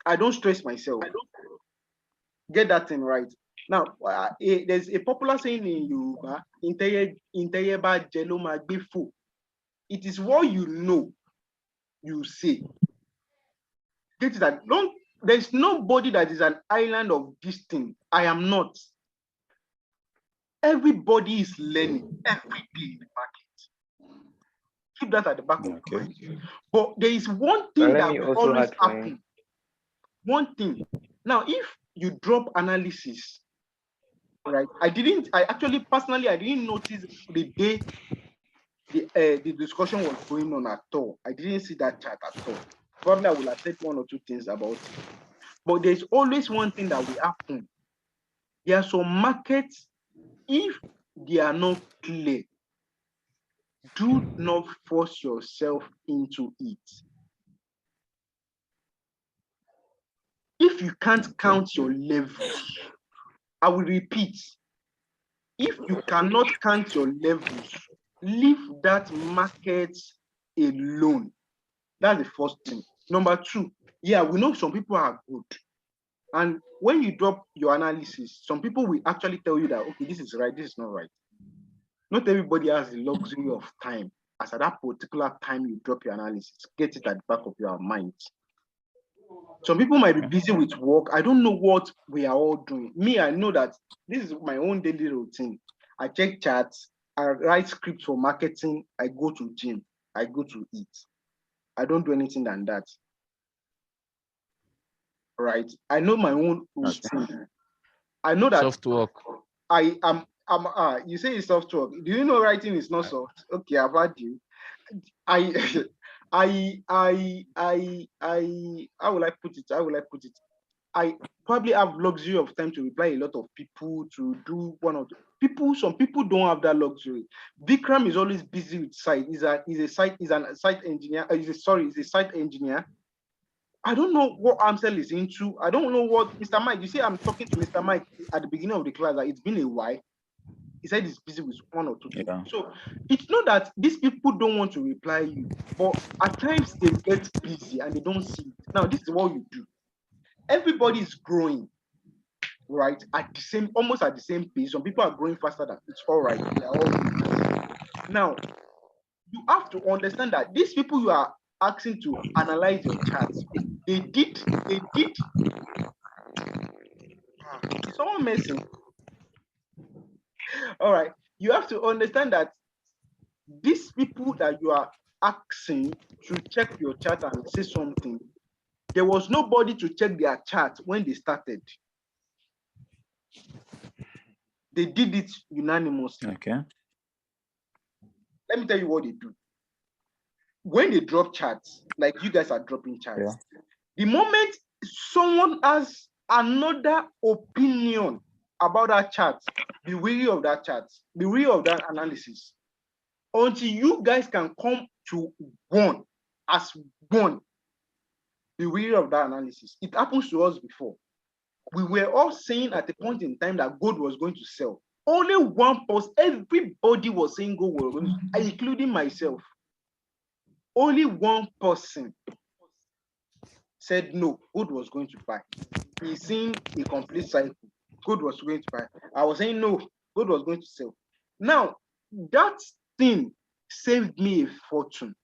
I don't stress myself. Get that thing right. Now, there's a popular saying in Yoruba, "Inteyeba jeloma gbefo." It is what you know, you say. Get that? There's nobody that is an island of this thing. I am not. Everybody is learning every day in the market. Keep that at the back of your mind. But there is one thing that will always happen. One thing. Now, if you drop analysis, right? I actually personally didn't notice the day the discussion was going on at all. I didn't see that chart at all. Probably I will have said one or two things about it. But there's always one thing that will happen. There are some markets, if they are not clear, do not force yourself into it. If you can't count your levels, I will repeat, if you cannot count your levels, leave that market alone. That's the first thing. Number two, yeah, we know some people are good. And when you drop your analysis, some people will actually tell you that, okay, this is right, this is not right. Not everybody has the luxury of time. As at that particular time you drop your analysis, get it at the back of your mind. Some people might be busy with work. I don't know what we are all doing. Me, I know that this is my own daily routine. I check charts, I write scripts for marketing, I go to gym, I go to eat. I don't do anything than that. Right? I know my own routine. I know that soft work. You say it's soft work. Do you know writing is not soft? Okay, I've heard you. How will I put it? I probably have luxury of time to reply a lot of people, to do one of the people. Some people don't have that luxury. Vikram is always busy with site. He's a site engineer. He's a site engineer. I don't know what Amsel is into. I don't know what Mr. Mike. You see, I'm talking to Mr. Mike at the beginning of the class. That it's been a while. He said he's busy with one or two things. So it's not that these people don't want to reply you, but at times they get busy and they don't see it. Now, this is what you do. Everybody is growing, right? Almost at the same pace. Some people are growing faster than it's all right. They're all now, you have to understand that these people you are asking to analyze your charts, they did. Someone messing. All right. You have to understand that these people that you are asking to check your chart and say something, there was nobody to check their chart when they started. They did it unanimously. Okay. Let me tell you what they do. When they drop charts, like you guys are dropping charts, the moment someone has another opinion about that chart, be wary of that chart, be wary of that analysis. Until you guys can come to one as one, be wary of that analysis. It happens to us before. We were all saying at a point in time that gold was going to sell. Only one person, everybody was saying gold was going to, including myself. Only one person said no, gold was going to buy. He's seen a complete cycle. Gold was going to buy. I was saying no, gold was going to sell. Now, that thing saved me a fortune,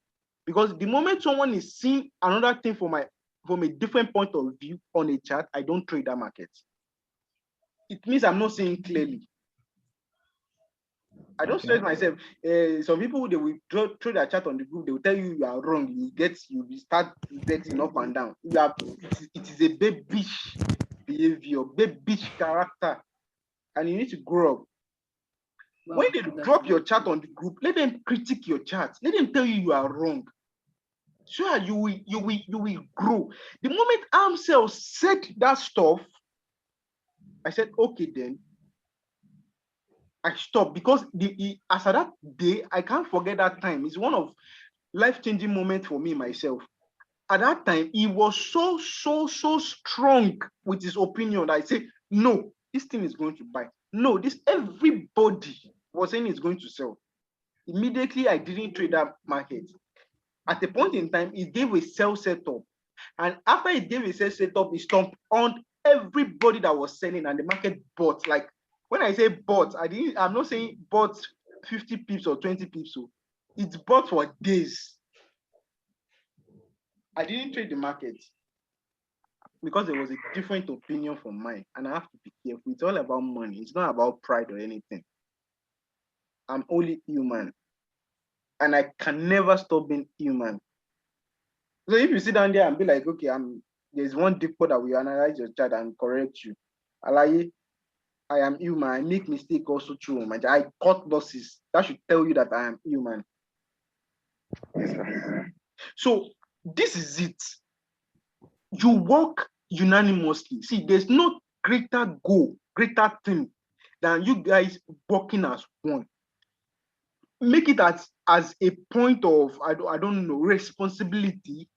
because the moment someone is seeing another thing from a different point of view on a chart, I don't trade that market. It means I'm not seeing clearly. I don't stress myself. Some people, they will throw their chart on the group. They will tell you you are wrong. You start betting up and down. It is a babish behavior, babish character, and you need to grow up. When they drop your chart on the group, let them critique your chart. Let them tell you are wrong. Sure, you will grow. The moment Amsel said that stuff, I said, okay, then I stopped, because as of that day, I can't forget that time. It's one of life-changing moments for me myself. at that time, he was so strong with his opinion that I say, no, this thing is going to buy. No, everybody was saying it's going to sell. Immediately, I didn't trade that market. At a point in time, he gave a sell setup. And after he gave a sell setup, he stomped on everybody that was selling, and the market bought. Like, when I say bought, I'm not saying bought 50 pips or 20 pips. So it's bought for days. I didn't trade the market because there was a different opinion from mine, and I have to be careful. It's all about money. It's not about pride or anything. I'm only human, and I can never stop being human. So if you sit down there and be like, okay, there's one depot that will analyze your chart and correct you. I am human. I make mistakes also too. I cut losses. That should tell you that I am human. So this is it. You work unanimously. See, there's no greater goal, greater thing than you guys working as one. Make it as a point of, I don't know, responsibility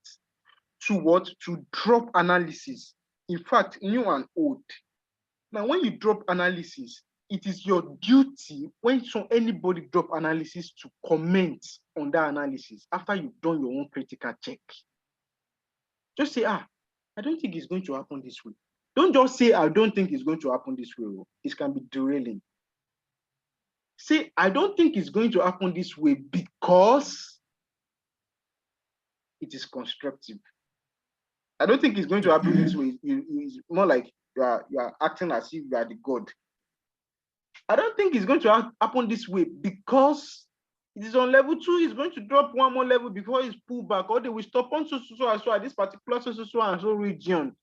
to drop analysis. In fact, new and old. Now, when you drop analysis, it is your duty when anybody drop analysis to comment on that analysis after you've done your own critical check. Just say, I don't think it's going to happen this way. Don't just say, I don't think it's going to happen this way. It can be derailing. Say, I don't think it's going to happen this way because it is constructive. I don't think it's going to happen this way. It's more like you are acting as if you are the God. I don't think it's going to happen this way because it is on level 2. It's going to drop one more level before it's pulled back, or they will stop on so at this particular so region.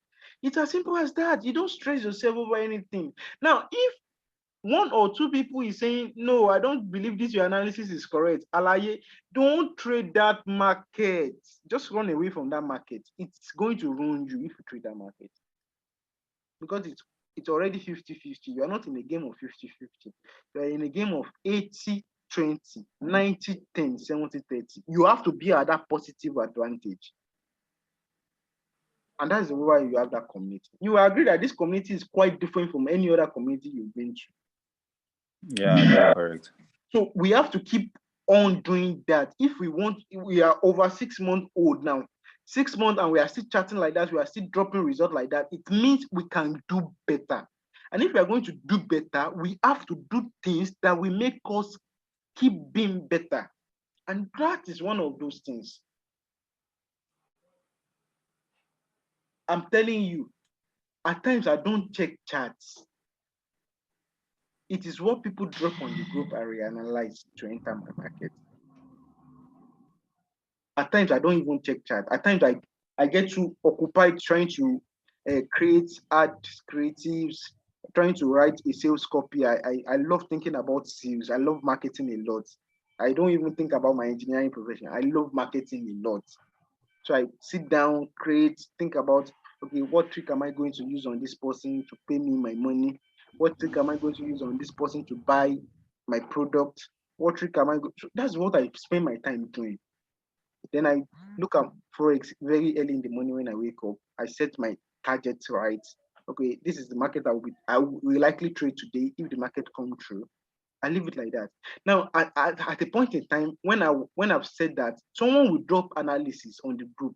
It's as simple as that. You don't stress yourself over anything. Now, if one or two people is saying, no, I don't believe this, your analysis is correct, Alaye, don't trade that market. Just run away from that market. It's going to ruin you if you trade that market. Because it's already 50-50. You are not in a game of 50-50. You are in a game of 80-20, 90-10, 70-30. You have to be at that positive advantage. And that's why you have that community. You agree that this community is quite different from any other community you've been to. Yeah, correct. So we have to keep on doing that. If we are over 6 months old now, 6 months, and we are still chatting like that, we are still dropping results like that, it means we can do better. And if we are going to do better, we have to do things that will make us keep being better. And that is one of those things. I'm telling you, at times I don't check charts. It is what people drop on the group I reanalyze to enter my market. At times I don't even check chart. At times I get too occupied trying to create ad creatives, trying to write a sales copy. I love thinking about sales. I love marketing a lot. I don't even think about my engineering profession. I love marketing a lot. So I sit down, create, think about, okay, what trick am I going to use on this person to pay me my money? What trick am I going to use on this person to buy my product? What trick am I going to? That's what I spend my time doing. Then I look at Forex very early in the morning when I wake up. I set my targets right. Okay, this is the market I will likely trade today if the market comes through. I leave it like that. Now, at a point in time, when I've said that, someone will drop analysis on the group.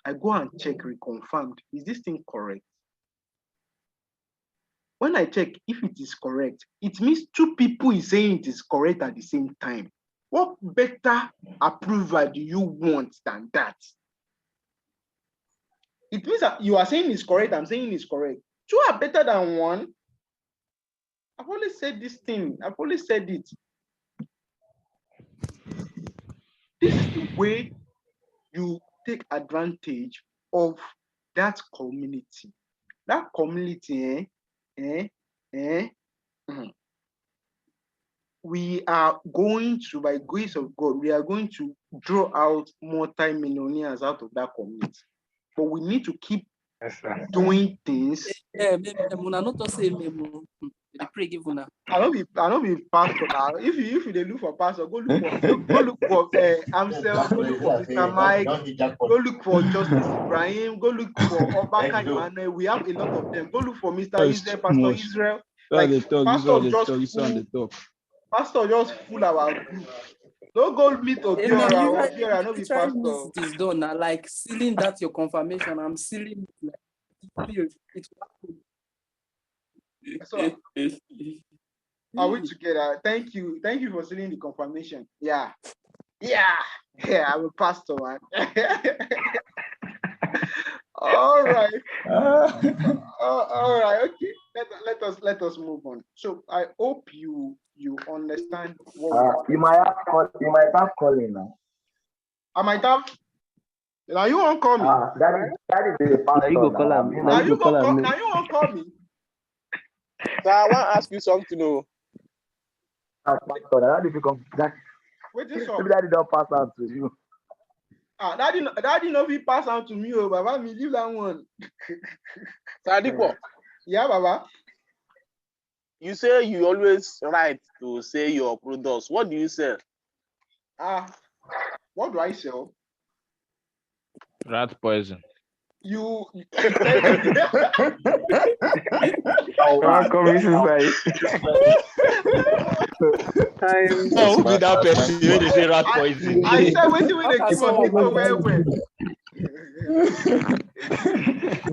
I go and check, reconfirmed. Is this thing correct? When I check if it is correct, it means two people is saying it is correct at the same time. What better approval do you want than that? It means that you are saying it's correct, I'm saying it's correct. Two are better than one. I've always said this thing. I've always said it. This is the way you take advantage of that community. That community, we are going to, by grace of God, we are going to draw out multi-millionaires out of that community. But we need to keep Yes, sir. doing things. Yeah, Muna not to say memo. The pray give una. I don't be pastor now. If you dey look for pastor, go look for Amsel, go look for Mr. Mike, go look for Justice Ibrahim, go look for Obaka Emmanuel. We have a lot of them. Go look for Mr. Israel, Pastor Israel. Like pastor just full our group. Don't go meet Obiora, no be pastor. It is done now. Like sealing that your confirmation. I'm sealing it. Like, So, are we together? Thank you for sealing the confirmation. Yeah, I'm a pastor, man. All right. All right. Okay. Let us move on. So I hope you understand what you might have calling now. I might have. Now you won't call me. That is the pastor. You go call him. Now you won't call me. So I want to ask you something. No. That difficult. Maybe that did not pass out to you. Daddy no be pass out to me. Oh, Baba, me leave that one. Sadipo. Yeah, Baba. You say you always right to say your products. What do you sell? What do I sell? Rat poison. You Come suicide. Oh, who be that person when they say rat poison? I said waiting when they keep on people well.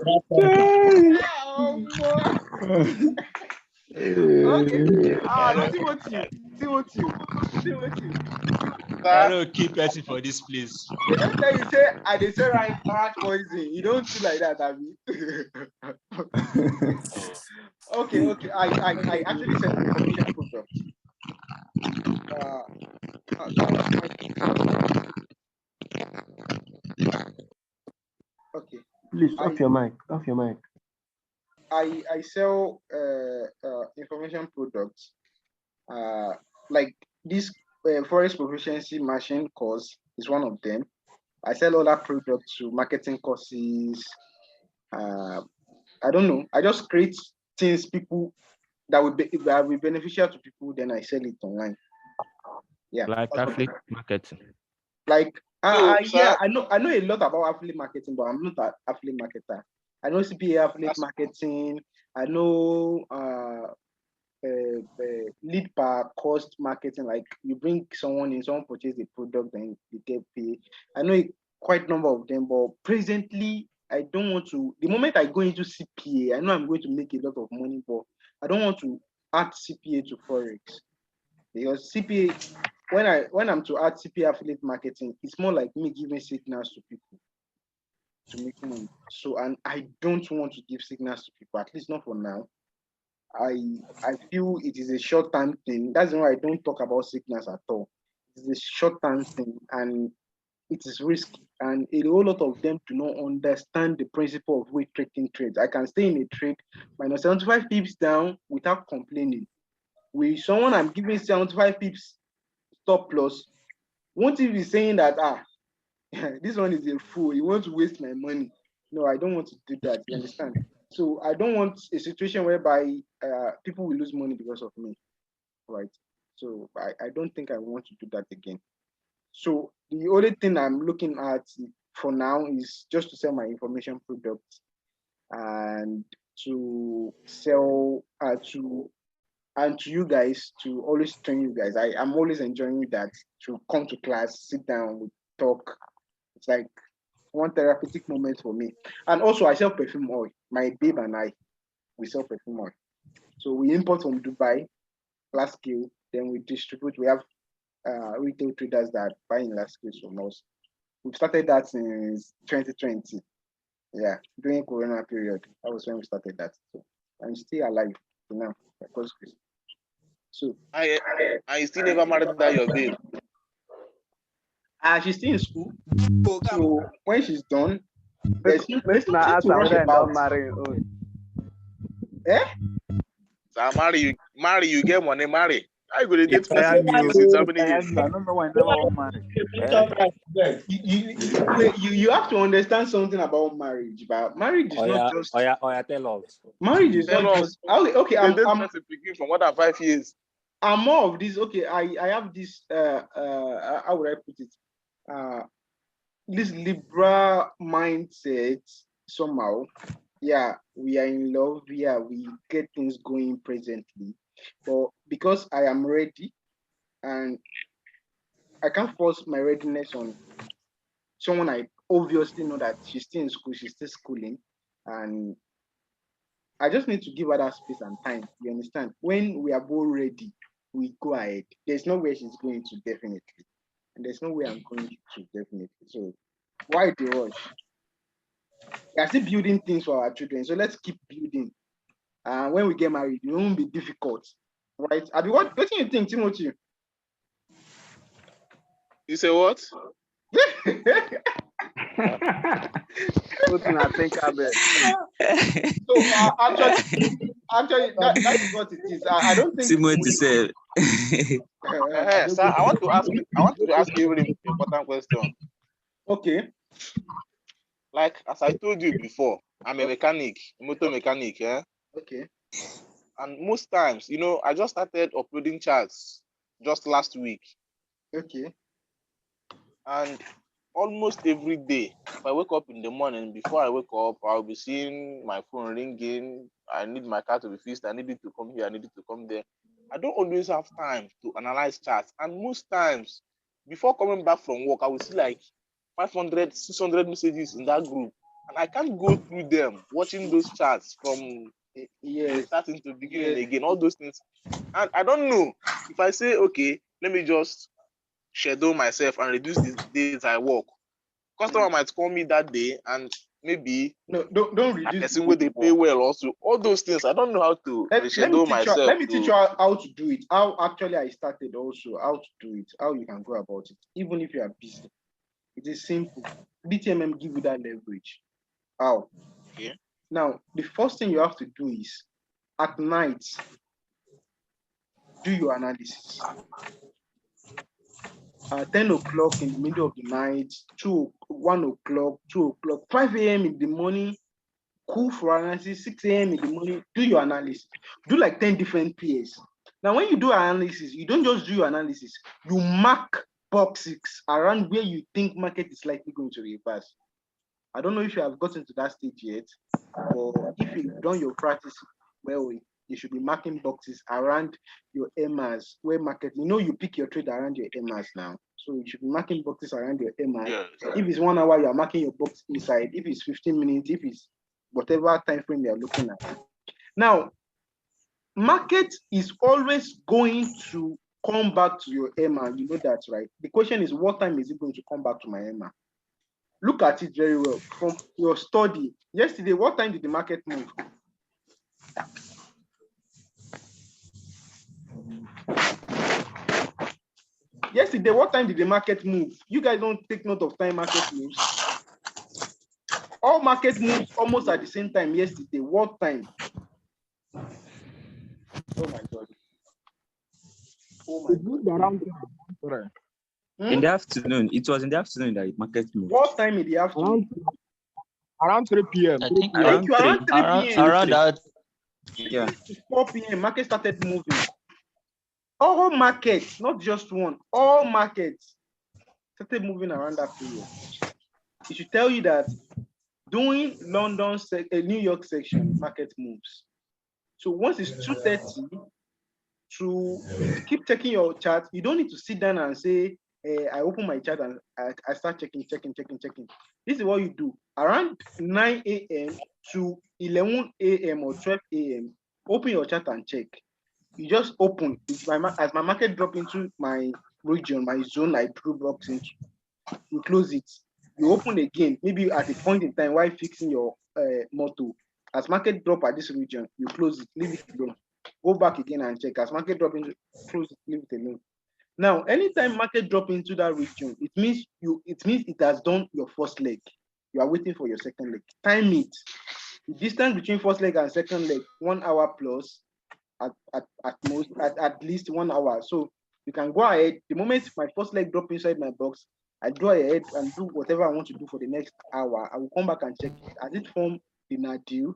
Okay. Timothy. I don't keep person for this place. They don't tell you say they say rat poison. You don't feel like that, Abby. Okay. I actually said information product. Okay. Please off your mic. I sell information products. Like this forest proficiency machine course is one of them. I sell other products to marketing courses. I don't know. I just create things people that will be beneficial to people. Then I sell it online. Yeah. Like affiliate marketing. Like yeah, I know a lot about affiliate marketing, but I'm not an affiliate marketer. I know CPA affiliate marketing. I know lead per cost marketing. Like you bring someone in, someone purchase the product, and you get paid. I know quite a number of them, but presently I don't want to. The moment I go into CPA, I know I'm going to make a lot of money, but I don't want to add CPA to Forex, because CPA, when I'm to add CPA affiliate marketing, it's more like me giving signals to people to make money. So, and I don't want to give signals to people, at least not for now. I feel it is a short-term thing. That's why I don't talk about signals at all. It's a short-term thing, and it is risky. And a whole lot of them do not understand the principle of weight trading trades. I can stay in a trade minus 75 pips down without complaining. With someone I'm giving 75 pips stop loss, won't he be saying that this one is a fool, he wants to waste my money? No, I don't want to do that. You understand? So I don't want a situation whereby people will lose money because of me, right? So I don't think I want to do that again. So the only thing I'm looking at for now is just to sell my information products and to sell to you guys, to always train you guys. I'm always enjoying that, to come to class, sit down, we talk. It's like one therapeutic moment for me. And also I sell perfume oil. My babe and I, we sell perfume oil. So we import from Dubai, large scale, then we distribute. We have retail traders that buy in large scale from us. We've started that since 2020. Yeah, during Corona period. That was when we started that. So I'm still alive now, because so I still never married that your babe. She's still in school. So when she's done, there's nothing to rush I'm about. marrying. So marry, you get money, marry. I go to date If I person am you, since how many if I years? am you, I don't know why I never want marry. Eh? You have to understand something about marriage, but marriage is not just Tell us. marriage is Tell not us. just okay. They date person picking for more than 5 years. I'm more of this. Okay, I have this how would I put it? This liberal mindset somehow. Yeah, we are in love. Yeah, we get things going presently, but because I am ready and I can't force my readiness on someone I obviously know that she's still in school, she's still schooling, and I just need to give her that space and time. You understand? When we are both ready, we go ahead. There's nowhere she's going to definitely, and there's nowhere I'm going to definitely. So why the rush? We are still building things for our children, so let's keep building. When we get married, it won't be difficult, right? I mean, what do you think, Timothy? You say what? Good I think I bet. So actually, that is what it is. I don't think Timothy said. Sir, I want to ask you a really important question. Okay. Like as I told you before, I'm a mechanic, motor mechanic, yeah. Okay. And most times, I just started uploading charts just last week. Okay. And almost every day, if I wake up in the morning, before I wake up, I'll be seeing my phone ringing. I need my car to be fixed. I need it to come here. I need it to come there. I don't always have time to analyze charts. And most times, before coming back from work, I will see like 500, 600 messages in that group. And I can't go through them, watching those charts from starting to beginning again, all those things. And I don't know if I say, okay, let me just schedule myself and reduce the days I work. Customer might call me that day and maybe don't reduce person where they pay well also. All those things. I don't know how to reschedule myself. Let me teach you how to do it. How actually I started also, how to do it, how you can go about it, even if you are busy. It is simple. BTMM give you that leverage. How? Okay. Now, the first thing you have to do is at night, do your analysis. 10 o'clock in the middle of the night, 1 o'clock, 2 o'clock, 5 a.m. in the morning, cool for analysis, 6 a.m. in the morning, do your analysis. Do like 10 different pairs. Now, when you do analysis, you don't just do your analysis, you mark boxes around where you think market is likely going to reverse. I don't know if you have gotten to that stage yet, or if you've done your practice well, you should be marking boxes around your EMAs where market, you pick your trade around your EMAs now. So you should be marking boxes around your EMAs. Yeah. If it's 1 hour, you are marking your box inside. If it's 15 minutes, if it's whatever time frame you are looking at. Now, market is always going to come back to your EMA. You know that, right? The question is, what time is it going to come back to my EMA? Look at it very well. From your study, yesterday, what time did the market move? Yesterday, what time did the market move? You guys don't take note of time market moves. All market moves almost at the same time yesterday. What time? Oh my God. Oh my God. In the afternoon. It was in the afternoon that the market moved. What time in the afternoon? Around 3 p.m. I think around 3 p.m. Around that. Yeah. 4 p.m. market started moving. All markets, not just one, all markets started moving around that period. It should tell you that doing New York section, market moves. So once it's 2:30, you keep checking your chart. You don't need to sit down and say, I open my chart and I start checking. This is what you do. Around 9 a.m. to 11 a.m. or 12 a.m., open your chart and check. You just open. As my market drop into my region, my zone, I drew blocks into. You close it. You open again, maybe at a point in time while fixing your motto. As market drop at this region, you close it, leave it alone. Go back again and check. As market drop into, close it, leave it alone. Now, anytime market drop into that region, it means it has done your first leg. You are waiting for your second leg. Time it. The distance between first leg and second leg, 1 hour plus. at most at least 1 hour. So you can go ahead. The moment my first leg drop inside my box, I go ahead and do whatever I want to do for the next hour. I will come back and check it. Has it formed the ideal?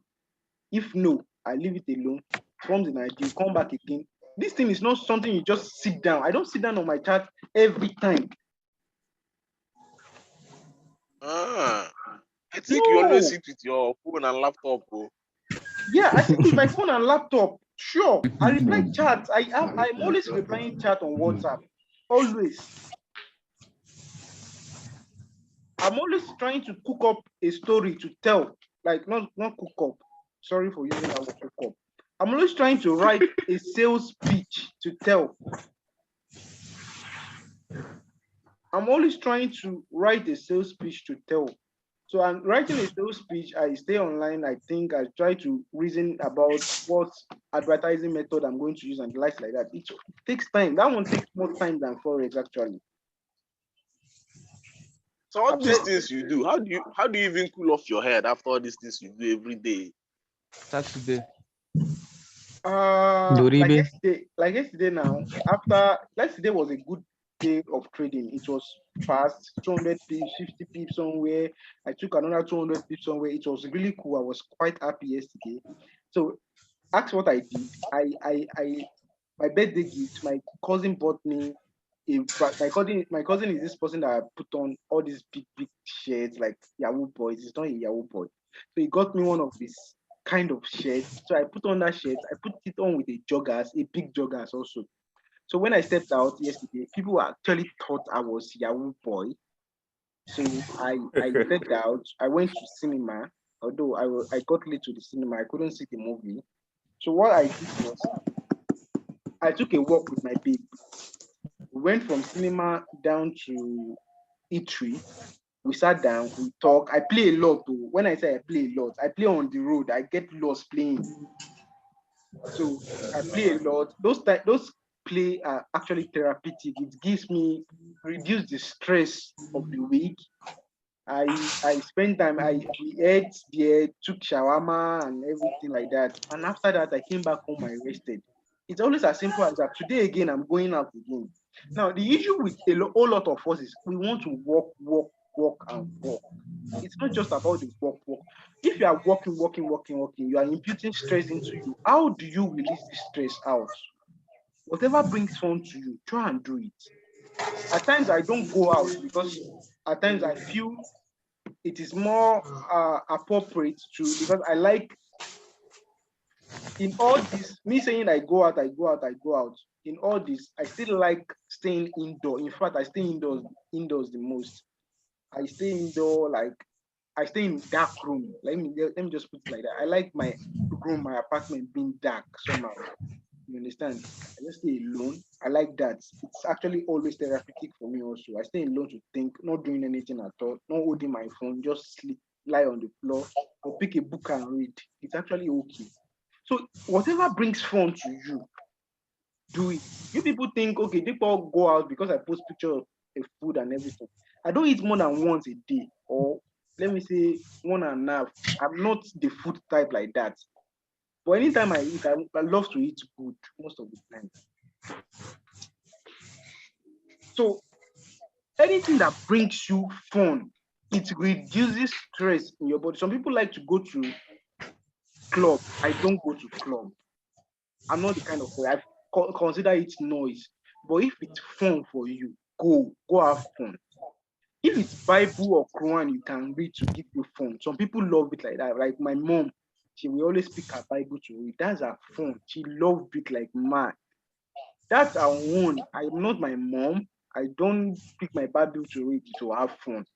If no, I leave it alone. Forms an ideal, come back again. This thing is not something you just sit down. I don't sit down on my chart every time. I think you always sit with your phone and laptop. Oh. Yeah, I sit with my phone and laptop. Sure, I reply chats. I'm always replying chat on WhatsApp. Always. I'm always trying to cook up a story to tell. Like not cook up. Sorry for using that word, cook up. I'm always trying to write a sales pitch to tell. I'm always trying to write a sales pitch to tell. So I'm writing a sales pitch. I stay online. I think I try to reason about what advertising method I'm going to use and like that. It takes time. That one takes more time than Forex actually. So all these things you do, how do you even cool off your head after all these things you do every day? Saturday. Like yesterday now, yesterday was a good day of trading. It was fast, 200 pips, 50 pips somewhere. I took another 200 pips somewhere. It was really cool. I was quite happy yesterday. So ask what I did. My birthday gift, my cousin bought me my cousin is this person that I put on all these big shirts like Yahoo boys. It's not a Yahoo boy. So he got me one of these kind of shirts. So I put on that shirt. I put it on with a big joggers also. So when I stepped out yesterday, people actually thought I was Yahoo boy. So I stepped out. I went to cinema. Although I got late to the cinema, I couldn't see the movie. So what I did was I took a walk with my babe. We went from cinema down to eatery. We sat down, we talk. I play a lot too. When I say I play a lot, I play on the road. I get lost playing. So I play a lot. Those play are actually therapeutic. It gives me reduce the stress of the week. I spent time. We ate there, took shawarma and everything like that. And after that, I came back home. I rested. It's always as simple as that. Today again, I'm going out again. Now the issue with a whole lot of us is we want to walk, and walk. It's not just about the walk. If you are walking, you are imputing stress into you. How do you release this stress out? Whatever brings fun to you, try and do it. At times I don't go out because at times I feel it is more appropriate to, because I like in all this, me saying I go out. In all this, I still like staying indoor. In fact, I stay indoors the most. I stay indoor, like I stay in dark room. Let me just put it like that. I like my room, my apartment being dark somehow. You understand? I just stay alone. I like that. It's actually always therapeutic for me also. I stay alone to think, not doing anything at all, not holding my phone, just sleep, lie on the floor, or pick a book and read. It's actually okay. So whatever brings fun to you, do it. You people think, okay, people go out because I post pictures of food and everything. I don't eat more than once a day, or let me say 1.5. I'm not the food type like that. But anytime I eat, I love to eat good most of the time. So anything that brings you fun, it reduces stress in your body. Some people like to go to club. I don't go to club. I'm not the kind of guy. I consider it noise. But if it's fun for you, go have fun. If it's Bible or Quran you can read to give you fun. Some people love it like that. Like my mom, she will always pick her Bible to read. That's her fun. She loved it like mad. That's our own. I'm not my mom. I don't pick my Bible to read to have fun.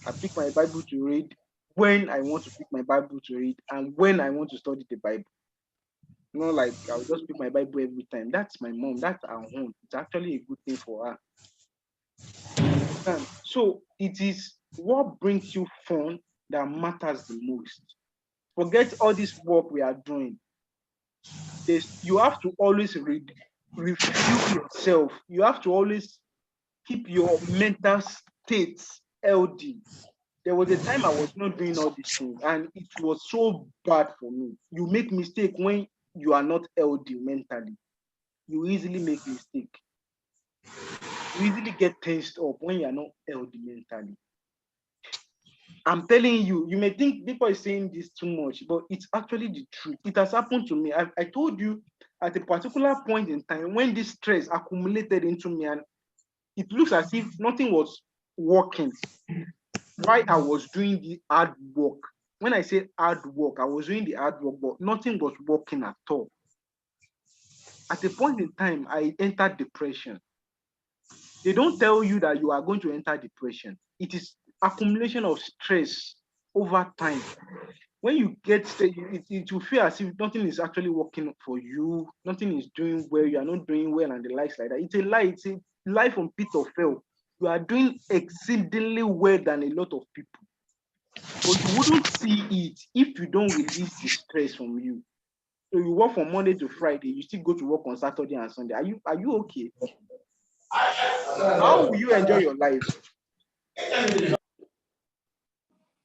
I pick my Bible to read when I want to pick my Bible to read and when I want to study the Bible. Not like I'll just pick my Bible every time. That's my mom. That's our own. It's actually a good thing for her. So it is what brings you fun that matters the most. Forget all this work we are doing. You have to always refuel yourself. You have to always keep your mental state healthy. There was a time I was not doing all these things, and it was so bad for me. You make mistake when you are not healthy mentally, you easily make mistake. You easily get tensed up when you are not healthy mentally. I'm telling you, you may think people are saying this too much, but it's actually the truth. It has happened to me. I told you at a particular point in time when this stress accumulated into me and it looks as if nothing was working. Why I was doing the hard work. When I say hard work, I was doing the hard work, but nothing was working at all. At a point in time, I entered depression. They don't tell you that you are going to enter depression. It is accumulation of stress over time. When you get it will feel as if nothing is actually working for you, nothing is doing well, you are not doing well, and the likes like that. It's a lie, it's a lie from pit of hell. You are doing exceedingly well than a lot of people. But you wouldn't see it if you don't release the stress from you. So you work from Monday to Friday, you still go to work on Saturday and Sunday. Are you okay? How will you enjoy your life?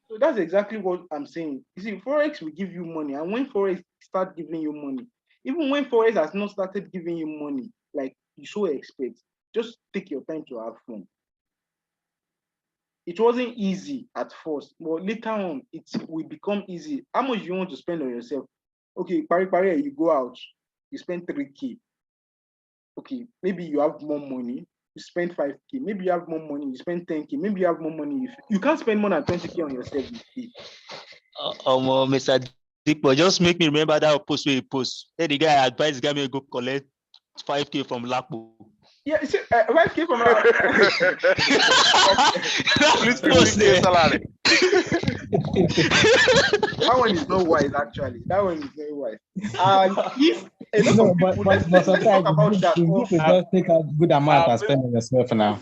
So that's exactly what I'm saying. You see, Forex will give you money, and when Forex start giving you money, even when Forex has not started giving you money, like you so expect, just take your time to have fun. It wasn't easy at first, but later on, it will become easy. How much you want to spend on yourself? Okay, pari, you go out, you spend 3K. Okay, maybe you have more money, you spend 5K. Maybe you have more money, you spend 10K. Maybe you have more money, you can't spend more than 20K on yourself. Mr. Dipo, just make me remember that post where he post. Hey, the guy advised the guy me go collect 5K from Lapo. Yeah, 5K from Please post there. Salary. That one is not wise, actually. That one is very wise. And if a lot of people, let's talk about that. You should just take a good amount and spend on yourself now.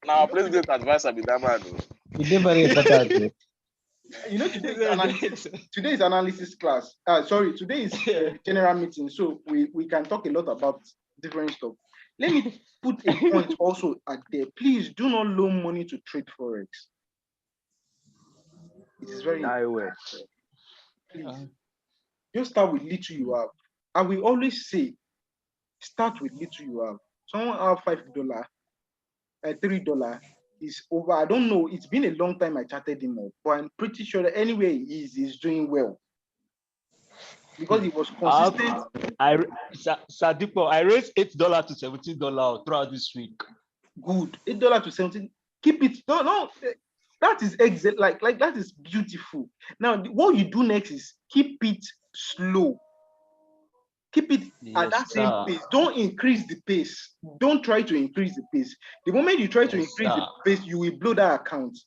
Now, please get advice with that man. It's very important. You know, today is analysis class. Today is general meeting, so we can talk a lot about different stuff. Let me put a point also at there. Please do not loan money to trade Forex. It is very important. Please, just start with little you have. I will always say, start with little you have. Someone have $5, $3 is over. I don't know. It's been a long time I chatted him up, but I'm pretty sure that anywhere he is, he's doing well. Because he was consistent. Sadipo, I raised $8 to $17 throughout this week. Good. $8 to $17. Keep it. No. That is excellent. Like that is beautiful. Now, what you do next is keep it slow. Keep it at that same pace. Don't increase the pace. Don't try to increase the pace. The moment you try to increase the pace, you will blow that account.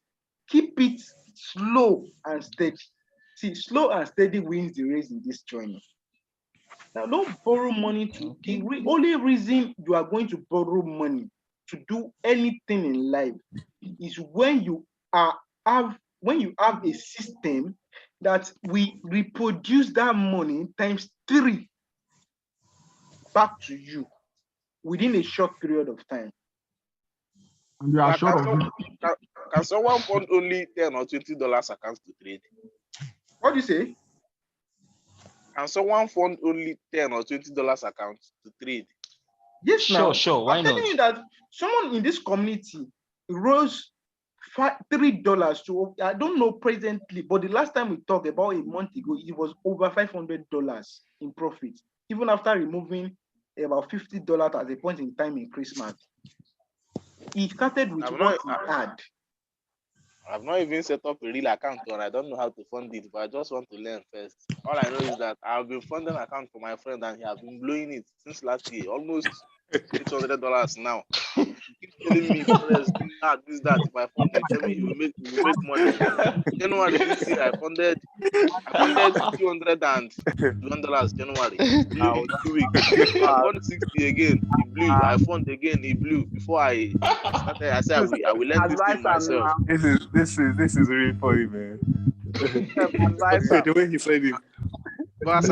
Keep it slow and steady. See, slow and steady wins the race in this journey. Now, don't borrow money to. The only reason you are going to borrow money to do anything in life is when you have a system that we reproduce that money times 3 back to you within a short period of time. And you are sure of it. Can someone fund only $10 or $20 accounts to trade? What do you say? Can someone fund only $10 or $20 accounts to trade? Yes, sure. Why I'm not? telling you that someone in this community rose $3 to, I don't know presently, but the last time we talked about a month ago, it was over $500 in profit, even after removing about $50 at a point in time in Christmas. He started with what he had. I've not even set up a real account, or I don't know how to fund it, but I just want to learn first. All I know is that I've been funding an account for my friend, and he has been blowing it since last year, almost $800 now. He keeps telling me, this, that. If I fund it, tell me you will make money. January this year, I funded $201 January. Blew in 2 weeks. I fund 60 again. He blew. I fund again. He blew. Before I started, I said I will learn this thing myself. This is really funny, man. The way he said it. But as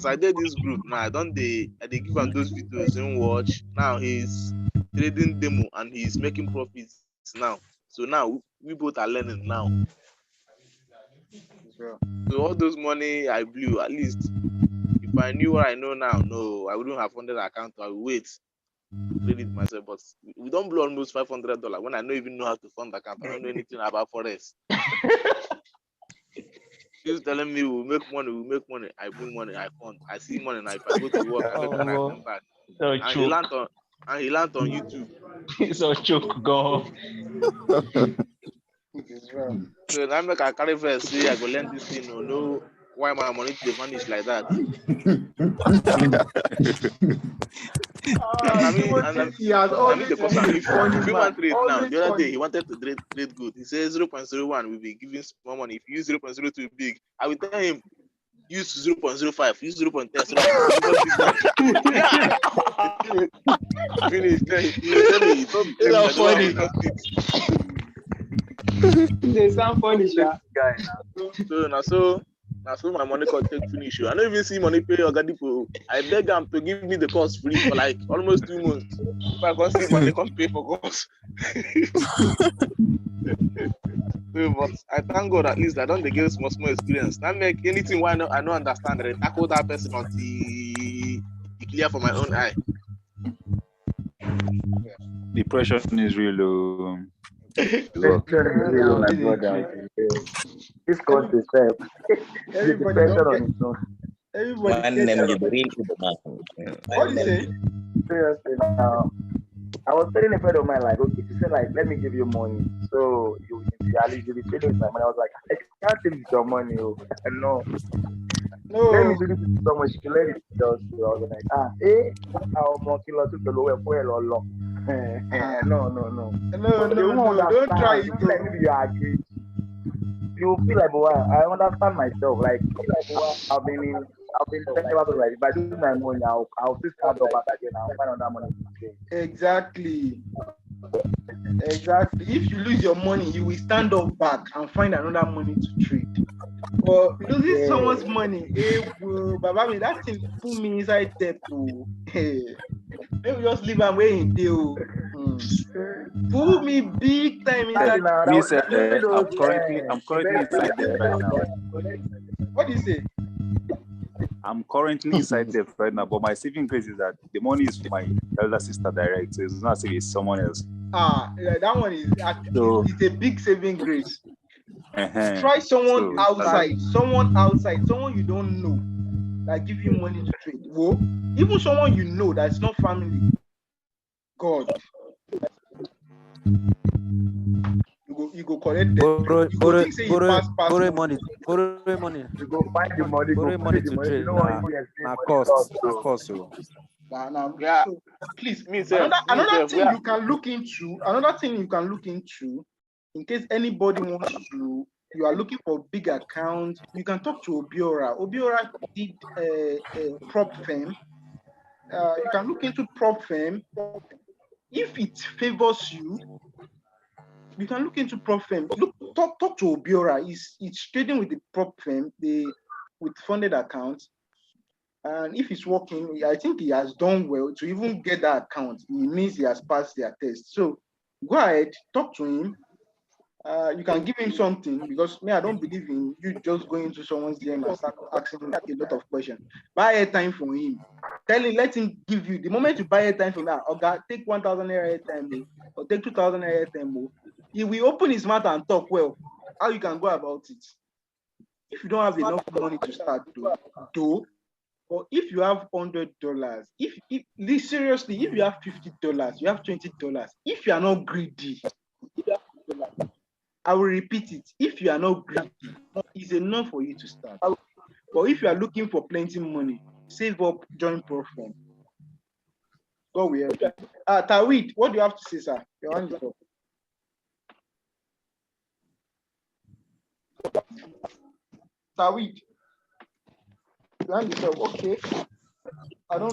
I did this group now, I give him those videos and watch. Now he's trading demo and he's making profits now. So now we both are learning now. So all those money I blew, at least if I knew what I know now, no, I wouldn't have funded the account. I would wait to trade it myself. But we don't blow almost $500 when I don't even know how to fund the account. I don't know anything about forex. He's telling me we'll make money. I bring money, I fund. I see money now. If I go to work, I make money, I come back. So And he learned on YouTube. So choke go. So now make I carry first say I go learn this thing or know why my money they vanish like that. I mean the person if human trade now, the other day he wanted to trade good. He says 0.01 will be giving small money. If you use 0.02 big, I will tell him use 0.05, use 0.10 so that finish. He tell me It's funny. They sound funny, guy. So my money could take finish. I don't even see money pay Ogadipo. I beg him to give me the cost free for like almost 2 months. If I can't see money, can't pay for cost. But I thank God at least I don't get small experience. Not make anything why I don't understand that I tackle that person until it clear for my own eye. The pressure is real low. This cost is Everybody don't get. Everybody gets. What do you say? Seriously, now, I was telling a friend of mine, like, okay, she said, like, let me give you money. So you'll be trading with my money. I was like, I can't take your money. And no. Let me do this with someone. She let it just. I was like, how much kilo to the lower fuel or long? No. Don't try it. Like maybe you agree. You feel like, boy, I understand myself. Like, I've been thinking about it. Like, if I do my money, I'll still start up back again. I'll find another money. Exactly. If you lose your money, you will stand up back and find another money to trade. But losing someone's money, Baba, that thing put me inside debt. Maybe just leave and wait in deal. Pull me big time inside. I'm currently inside debt right now. What do you say? I'm currently inside debt right now, but my saving grace is that the money is for my elder sister direct, so it's not as if it's someone else. That one is it's a big saving grace. Try someone outside, someone you don't know that give you money to trade. Whoa, even someone you know that's not family. God. You go collect them. Borrow money. You go find the money. Borrow money to trade. Na cost. So, please, another thing you can look into, in case anybody wants to, you are looking for big account, you can talk to Obiora. Obiora did a prop firm. You can look into prop firm. If it favors you, you can look into prop firm. Talk to Obiora. It's trading with the prop firm, with funded accounts. And if it's working, I think he has done well to even get that account. It means he has passed their test. So go ahead, talk to him. You can give him something, because I don't believe in you just going to someone's DM and start asking him a lot of questions. Buy airtime for him. Let him give you. The moment you buy airtime from that, okay, take 1,000 naira airtime or take 2,000 naira airtime. He will open his mouth and talk well. How you can go about it? If you don't have enough money to start, though. But if you have $100, seriously, if you have $50, you have $20. If you are not greedy, I will repeat it. If you are not greedy, it's enough for you to start. But if you are looking for plenty money, save up, join Profit. God will help you. Tawid, what do you have to say, sir? Your hand is up. Tawid. Your hand is up. Okay. Hello,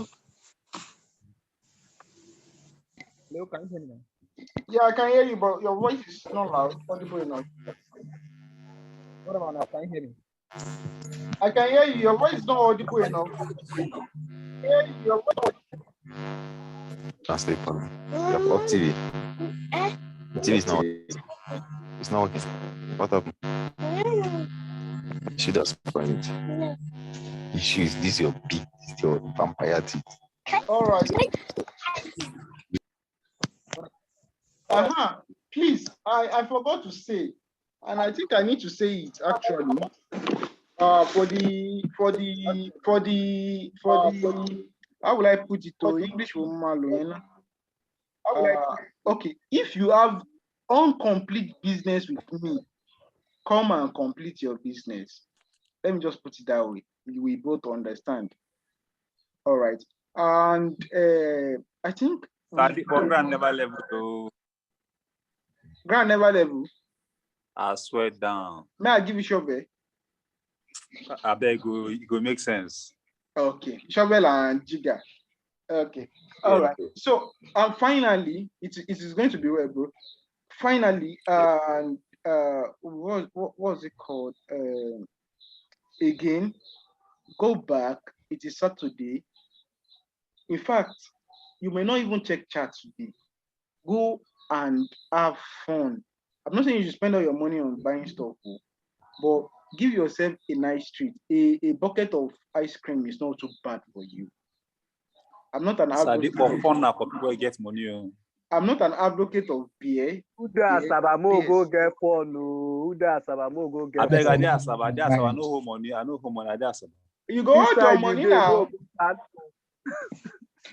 can you hear me? Yeah, I can hear you, but your voice is not loud. Audible enough. What about now? Can you hear me? I can hear you. Your voice is not audible enough. Translate for me. You're off TV. TV is not. It's not working. What happened? She does point. issue is this your big, this your vampire teeth. All right. Please, I forgot to say, and I think I need to say it actually. For the how will I put it to English for Malo? Okay, if you have incomplete business with me, come and complete your business. Let me just put it that way. We both understand. All right. And I think Grand never level though. Grand never level. I swear down. May I give you shovel? I beg you, it go make sense. Okay, shovel and jigger. Okay. All right. So finally, it is going to be well, bro. Finally, and what was it called? Again, go back. It is Saturday. In fact, you may not even check chat today. Go and have fun. I'm not saying you should spend all your money on buying stuff, but give yourself a nice treat. A bucket of ice cream is not too bad for you. I'm not an advocate for fun now for people who get money. I'm not an advocate of beer. Who does Sabamo go get fun? Who does Sabamo go get? I beg, I dare Asaba, I know home money. I know home money. I dare Asaba. You go out your money now.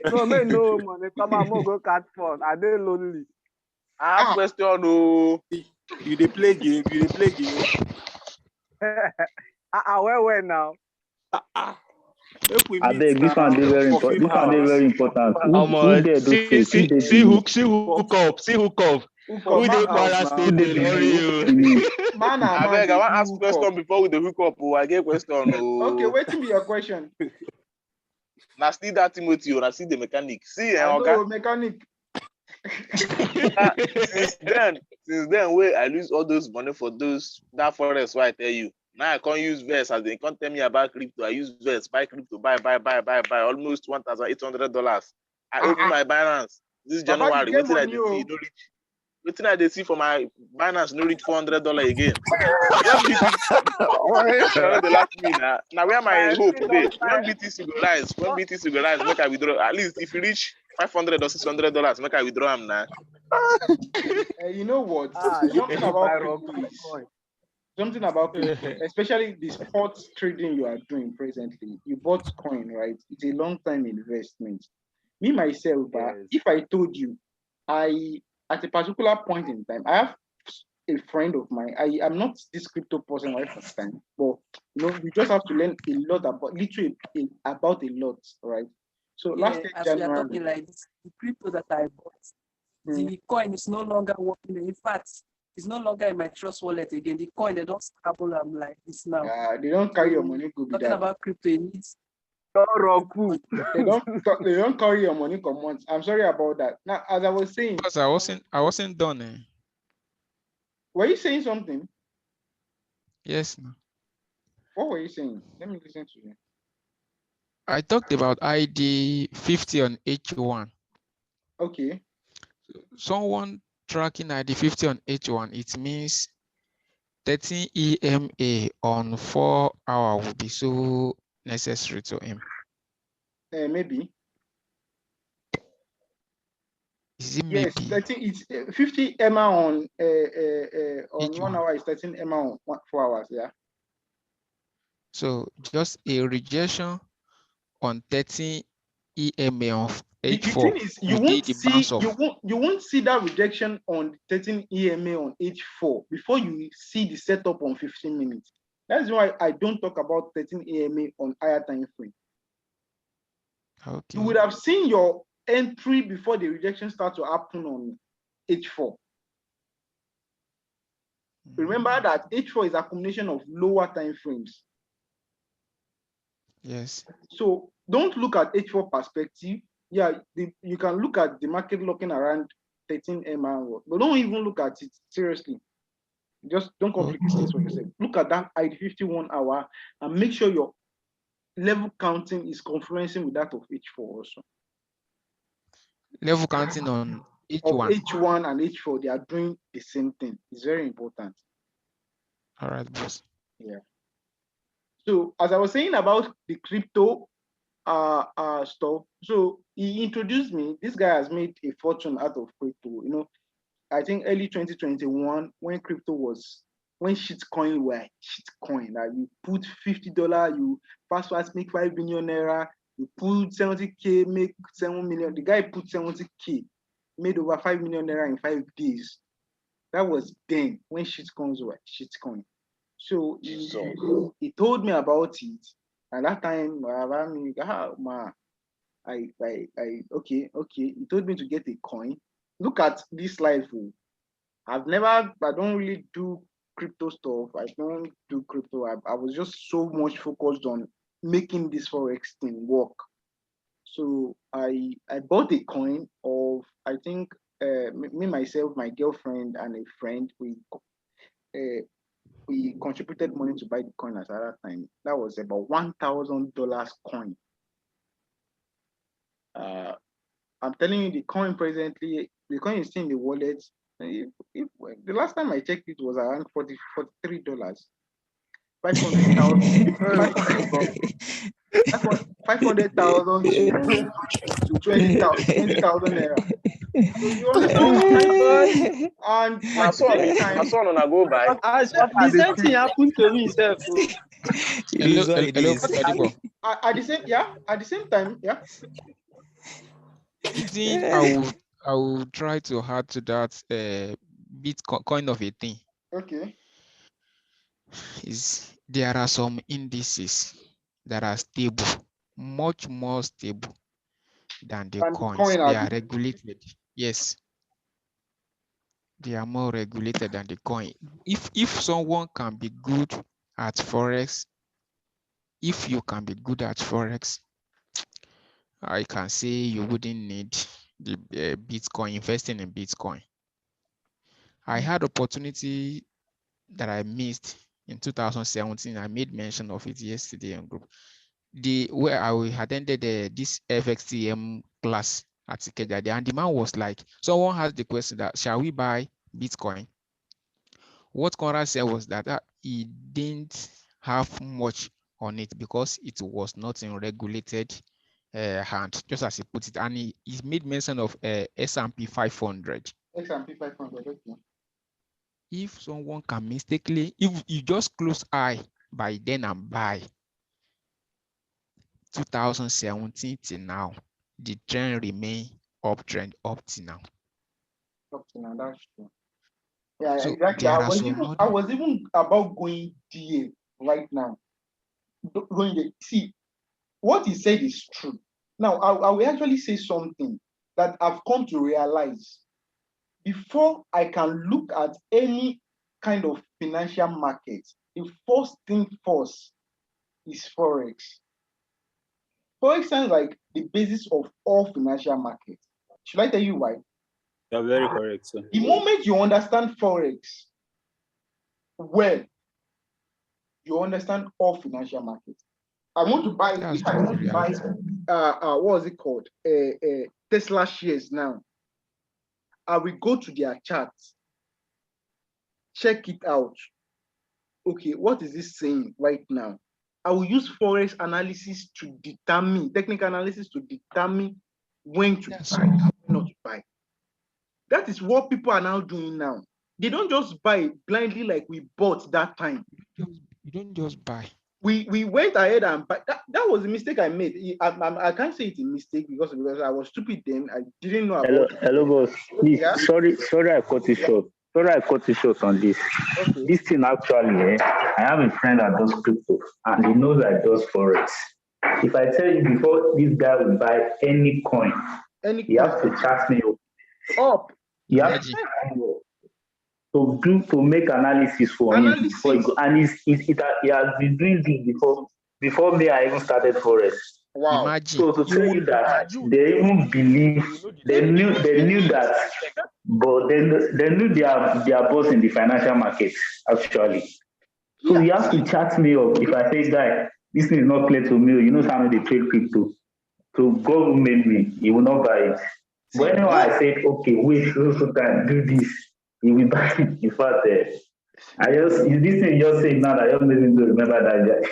No, man, no money. Come on, go catch fun. Are they lonely? I have question. No, you dey play game. You dey play game. Where now? I beg, this one is very important. This one is very important. See hook up. Who dey para state dey worry you? I beg, I want to ask question before we dey hook up. I get question. Okay, wait till be your question. Now still that Timothy, or I see the mechanic. See, mechanic. since then, where I lose all those money for that forest. Why I tell you. Now I can't use Verse as they can't tell me about crypto. I use Verse, buy crypto, buy almost $1,800. I open my Binance this January. What did I see? No reach. What did I see for my Binance? No reach $400 again. The last me now where my hope today? When BTC go rise, make I withdraw. At least if you reach $500 or $600, make I withdraw them now. You know what? Something about crypto, especially the sports trading you are doing presently. You bought coin, right? It's a long-time investment. Me, myself, if I told you, at a particular point in time, I have a friend of mine. I am not this crypto person right first time, but you just have to learn a lot about about a lot, right? So last year, as January, we are talking like this, the crypto that I bought, the coin is no longer working. In fact, it's no longer in my trust wallet again. The coin, they don't scramble them like this now. They don't carry your money. Talking about crypto, it needs. They don't carry your money. Come on. I'm sorry about that. Now, as I was saying, because I wasn't done. Were you saying something? Yes. No. What were you saying? Let me listen to you. I talked about ID50 on H1. Okay. Someone tracking ID50 on H1, it means 13 EMA on 4 hours would be so necessary to him. Maybe. Is it yes, maybe? 13, it's 50 EMA on 1 hour is 13 EMA on 4 hours, yeah. So just a rejection on 13 EMA of H4. The thing is, you won't see that rejection on 13 EMA on H4 before you see the setup on 15 minutes. That's why I don't talk about 13 EMA on higher time frame. Okay. You would have seen your entry before the rejection starts to happen on H4. Remember that H4 is accumulation of lower time frames. Yes. So don't look at H4 perspective. Yeah, you can look at the market looking around 13 MR, but don't even look at it seriously. Just don't complicate things for yourself. Look at that ID50 1 hour and make sure your level counting is confluencing with that of H4 also. Level counting on H1. Of H1 and H4, they are doing the same thing. It's very important. All right, boss. Yeah. So as I was saying about the crypto stuff, so he introduced me. This guy has made a fortune out of crypto. I think early 2021 when shitcoin were shitcoin. Like you put $50, you fast make 5 billion naira. You put 70K, make 7 million. The guy put 70K, made over 5 million naira in 5 days. That was then when shitcoins were shitcoin. So he told me about it. At that time, okay. He told me to get a coin. Look at this life. I don't really do crypto stuff. I don't do crypto. I was just so much focused on making this Forex thing work. So I bought a coin of, I think, me, myself, my girlfriend, and a friend. We contributed money to buy the coin at that time. That was about $1,000 coin. I'm telling you, the coin presently, the coin is still in the wallet. If the last time I checked, it was around $43. 500,000 to 20,000 naira. So you understand? And my son on a go by. The same thing happened to me, sir. At the same time, yeah. The thing I will try to add to that Bitcoin of a thing. Okay. Is there are some indices that are stable, much more stable than the coins. They are regulated. Yes. They are more regulated than the coin. If someone can be good at Forex, if you can be good at Forex, I can say you wouldn't need the Bitcoin, investing in Bitcoin. I had opportunity that I missed in 2017. I made mention of it yesterday in group. Where I attended this FXTM class at Ikeja, and the man was like, someone had the question that, shall we buy Bitcoin? What Conrad said was that he didn't have much on it because it was not in regulated hand, just as he put it. And he made mention of S&P 500. S&P 500, okay. If someone can mistakenly, if you just close eye by then and buy 2017 till now, the trend remain uptrend up to now. Up to now, that's true. Yeah, so exactly. I was even about going DA right now. Going there. See, what he said is true. Now, I will actually say something that I've come to realize. Before I can look at any kind of financial market, the first thing first is Forex. Forex sounds like the basis of all financial markets. Should I tell you why? You're very correct, sir. The moment you understand Forex well, you understand all financial markets. I want to buy, if I want to buy, what was it called? Tesla shares now. I will go to their charts, check it out. Okay, what is this saying right now? I will use Forex analysis to determine, technical analysis to determine when to buy, when not to buy. That is what people are now doing now. They don't just buy blindly like we bought that time. You don't just buy. We went ahead and buy. That was a mistake I made. I can't say it's a mistake because I was stupid then. I didn't know about Hello, boss. Please, yeah? Sorry, I cut you short. On this. Okay. This thing actually, I have a friend that does crypto and he knows I does Forex. If I tell you before this guy will buy any coin, he has to chat me up. He has to make analysis for him before he go, and he has been doing this before me. I even started Forex. Wow. Imagine. So to tell you that they even believe they knew that, but they knew their boss in the financial markets actually. So he has to chat me up. If I say, guy, this thing is not clear to me, you know how they trade crypto. So God made me, he will not buy it. Whenever I said, okay, wait, so can do this, he will buy it. In fact, this thing just saying now, I just made him to remember that guy.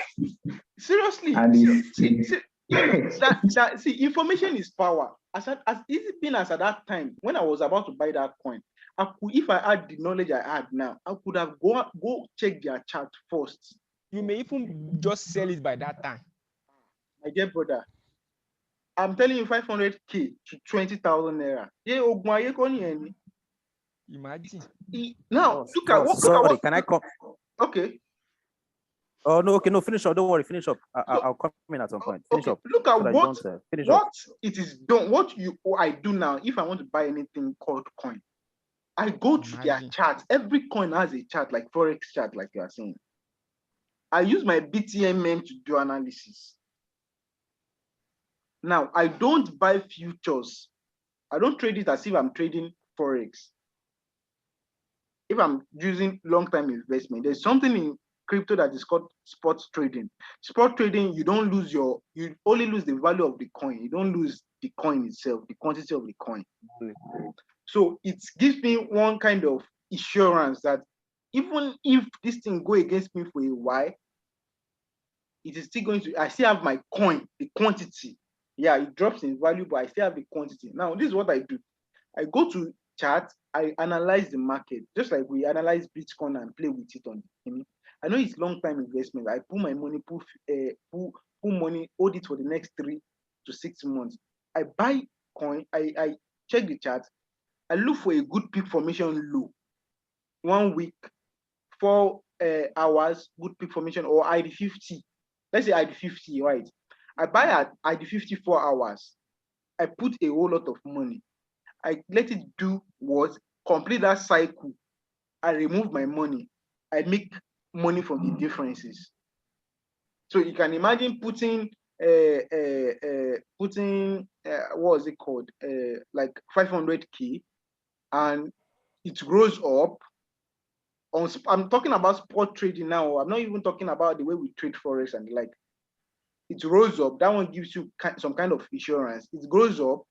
Seriously, And see, information is power. As easy been as at that time when I was about to buy that coin, I could, if I had the knowledge I had now, I could have go check their chart first. You may even just sell it by that time. My dear brother, I'm telling you, 500k to 20,000 naira. Imagine. Now look at what. Sorry, can I come? Okay. Oh no, okay, no, finish up. Don't worry, finish up. I'll come in at some point. Finish up. Look at so what finish up. it is done. What I do now, if I want to buy anything called coin, I go to their chart. Every coin has a chart, like Forex chart, like you are saying. I use my BTMM to do analysis. Now, I don't buy futures. I don't trade it as if I'm trading Forex. If I'm using long-term investment, there's something in crypto that is called spot trading. Spot trading, you only lose the value of the coin. You don't lose the coin itself, the quantity of the coin. So it gives me one kind of assurance that even if this thing go against me for a while, it is still going to, I still have my coin, the quantity. Yeah, it drops in value, but I still have the quantity. Now, this is what I do. I go to chart, I analyze the market, just like we analyze Bitcoin and play with it on the. I know it's long-time investment. I put my money, put money, hold it for the next 3 to 6 months. I buy coin, I check the chart, I look for a good peak formation low. 1 week, 4 hours, good peak formation, or ID50. Let's say ID50, right? I buy at ID50 4 hours. I put a whole lot of money. I let it do what? Complete that cycle. I remove my money. I make money from the differences. So you can imagine putting what is it called? Like 500k, and it grows up. I'm talking about spot trading now. I'm not even talking about the way we trade forex and like. It rose up. That one gives you some kind of insurance. It grows up,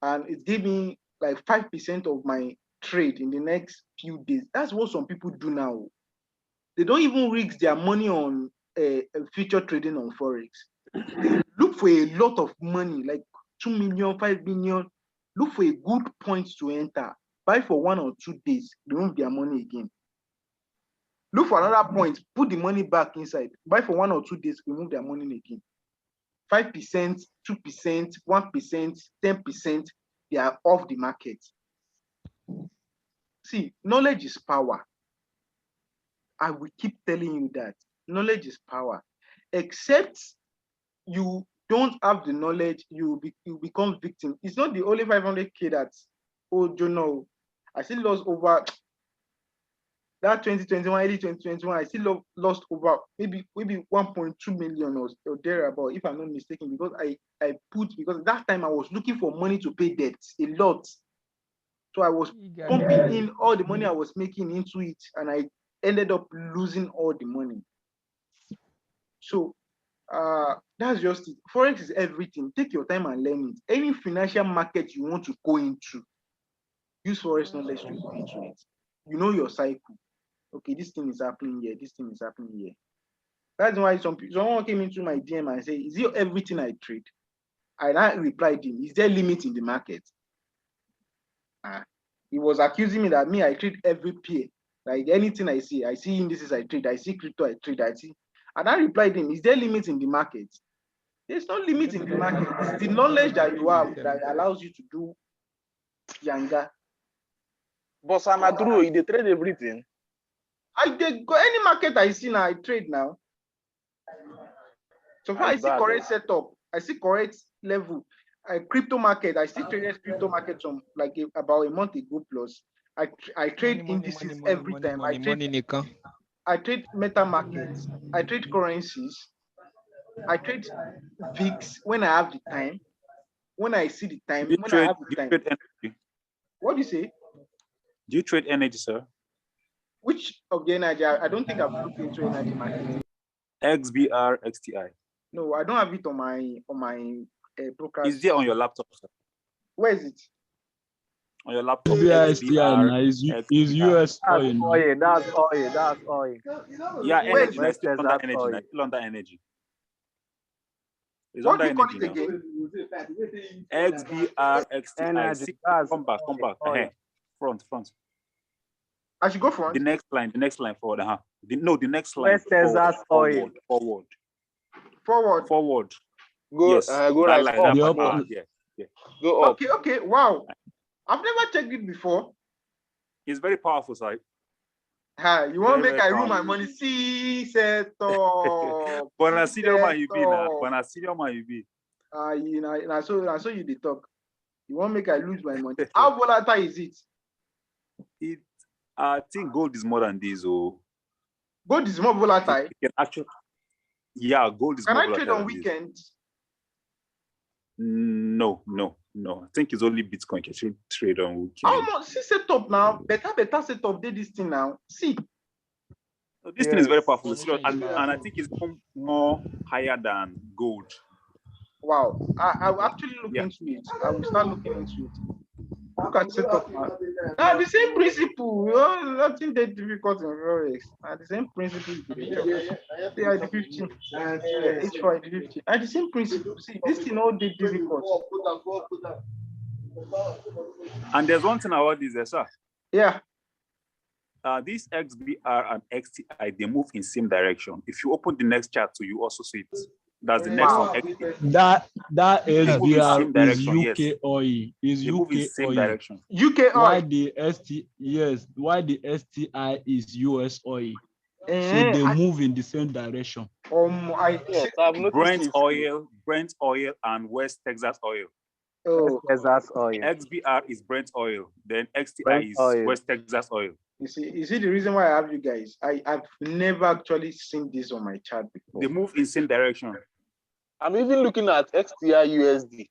and it gives me like 5% of my trade in the next few days. That's what some people do now. They don't even risk their money on future trading on forex. They look for a lot of money, like 2 million, 5 million. Look for a good point to enter. Buy for 1 or 2 days, remove their money again. Look for another point, put the money back inside. Buy for 1 or 2 days, remove their money again. 5%, 2%, 1%, 10%, they are off the market. See, knowledge is power. I will keep telling you that. Knowledge is power. Except you don't have the knowledge, you become victim. It's not the only 500k that, oh, you know, I still lost over that 2021, early 2021, I still lost over maybe 1.2 million or thereabout, if I'm not mistaken, because because that time I was looking for money to pay debts a lot. So I was pumping in all the money I was making into it, and I ended up losing all the money. So that's just it. Forex is everything. Take your time and learn it. Any financial market you want to go into, use Forex knowledge to go into it. You know your cycle. Okay, this thing is happening here, this thing is happening here. That's why someone came into my DM and said, is it everything I trade? I replied him, is there limit in the market? He was accusing me that I trade every pair. Like anything I see indices I trade, I see crypto I trade, I see. And I replied him, is there limit in the market? There's no limit in the market. It's the knowledge that you have that allows you to do younger. But Samadru, they trade everything. Go any market I see now, I trade now. So far I see correct setup, I see correct level. Crypto market, I still traded crypto market from like about a month ago plus. I trade indices every time. I trade meta markets, I trade currencies, I trade VIX when I have the time, when I see the time, when I have the time. Trade energy? What do you say? Do you trade energy, sir? Which of the energy? I don't think I've looked into energy market. XBR, XTI. No, I don't have it on my broadcast. Is there on your laptop, sir? Where is it? On your laptop. XBR is US oil. That's oil. Yeah, energy. Still under energy. Still under energy. It's What under do you call it energy now. again? XBR XTI. Energy. See, That's come back. oil. Front. I should go front. The next line forward. The next line. West Texas oil. Forward. Go, Yes. go right. Up. Yeah. Go up. Okay. Wow. I've never checked it before. It's very powerful, side. You want to make I rule my money? See, set up. But a senior man you be now. So you dey talk. You want to make I lose my money? How volatile is it? I think gold is more than this. Oh, gold is more volatile. Gold is Can more I volatile. trade on weekends? No. I think it's only Bitcoin can trade on weekend. How much? See setup now. Better setup. Did this thing now. See. This thing is very powerful, and I think it's more higher than gold. Wow. I will actually look into it. I will start looking into it. Look at setup now. The same principle. Nothing that difficult in Forex. The same principle. The ID50. H4 ID50. The same principle. See, this thing all did difficult. And there's one thing about this, sir. Yeah. These XBR and XTI, they move in same direction. If you open the next chart, so you also see it. That's the next one. That SBR is UK yes. oil. Is they UK move in same oil. direction. UK oil. Why the STI is US oil. So they move in the same direction. Brent oil, and West Texas oil. West Texas oil. XBR is Brent oil. Then XTI is West Texas oil. You see the reason why I have you guys. I've never actually seen this on my chart before. They move in same direction. I'm even looking at XTI USD.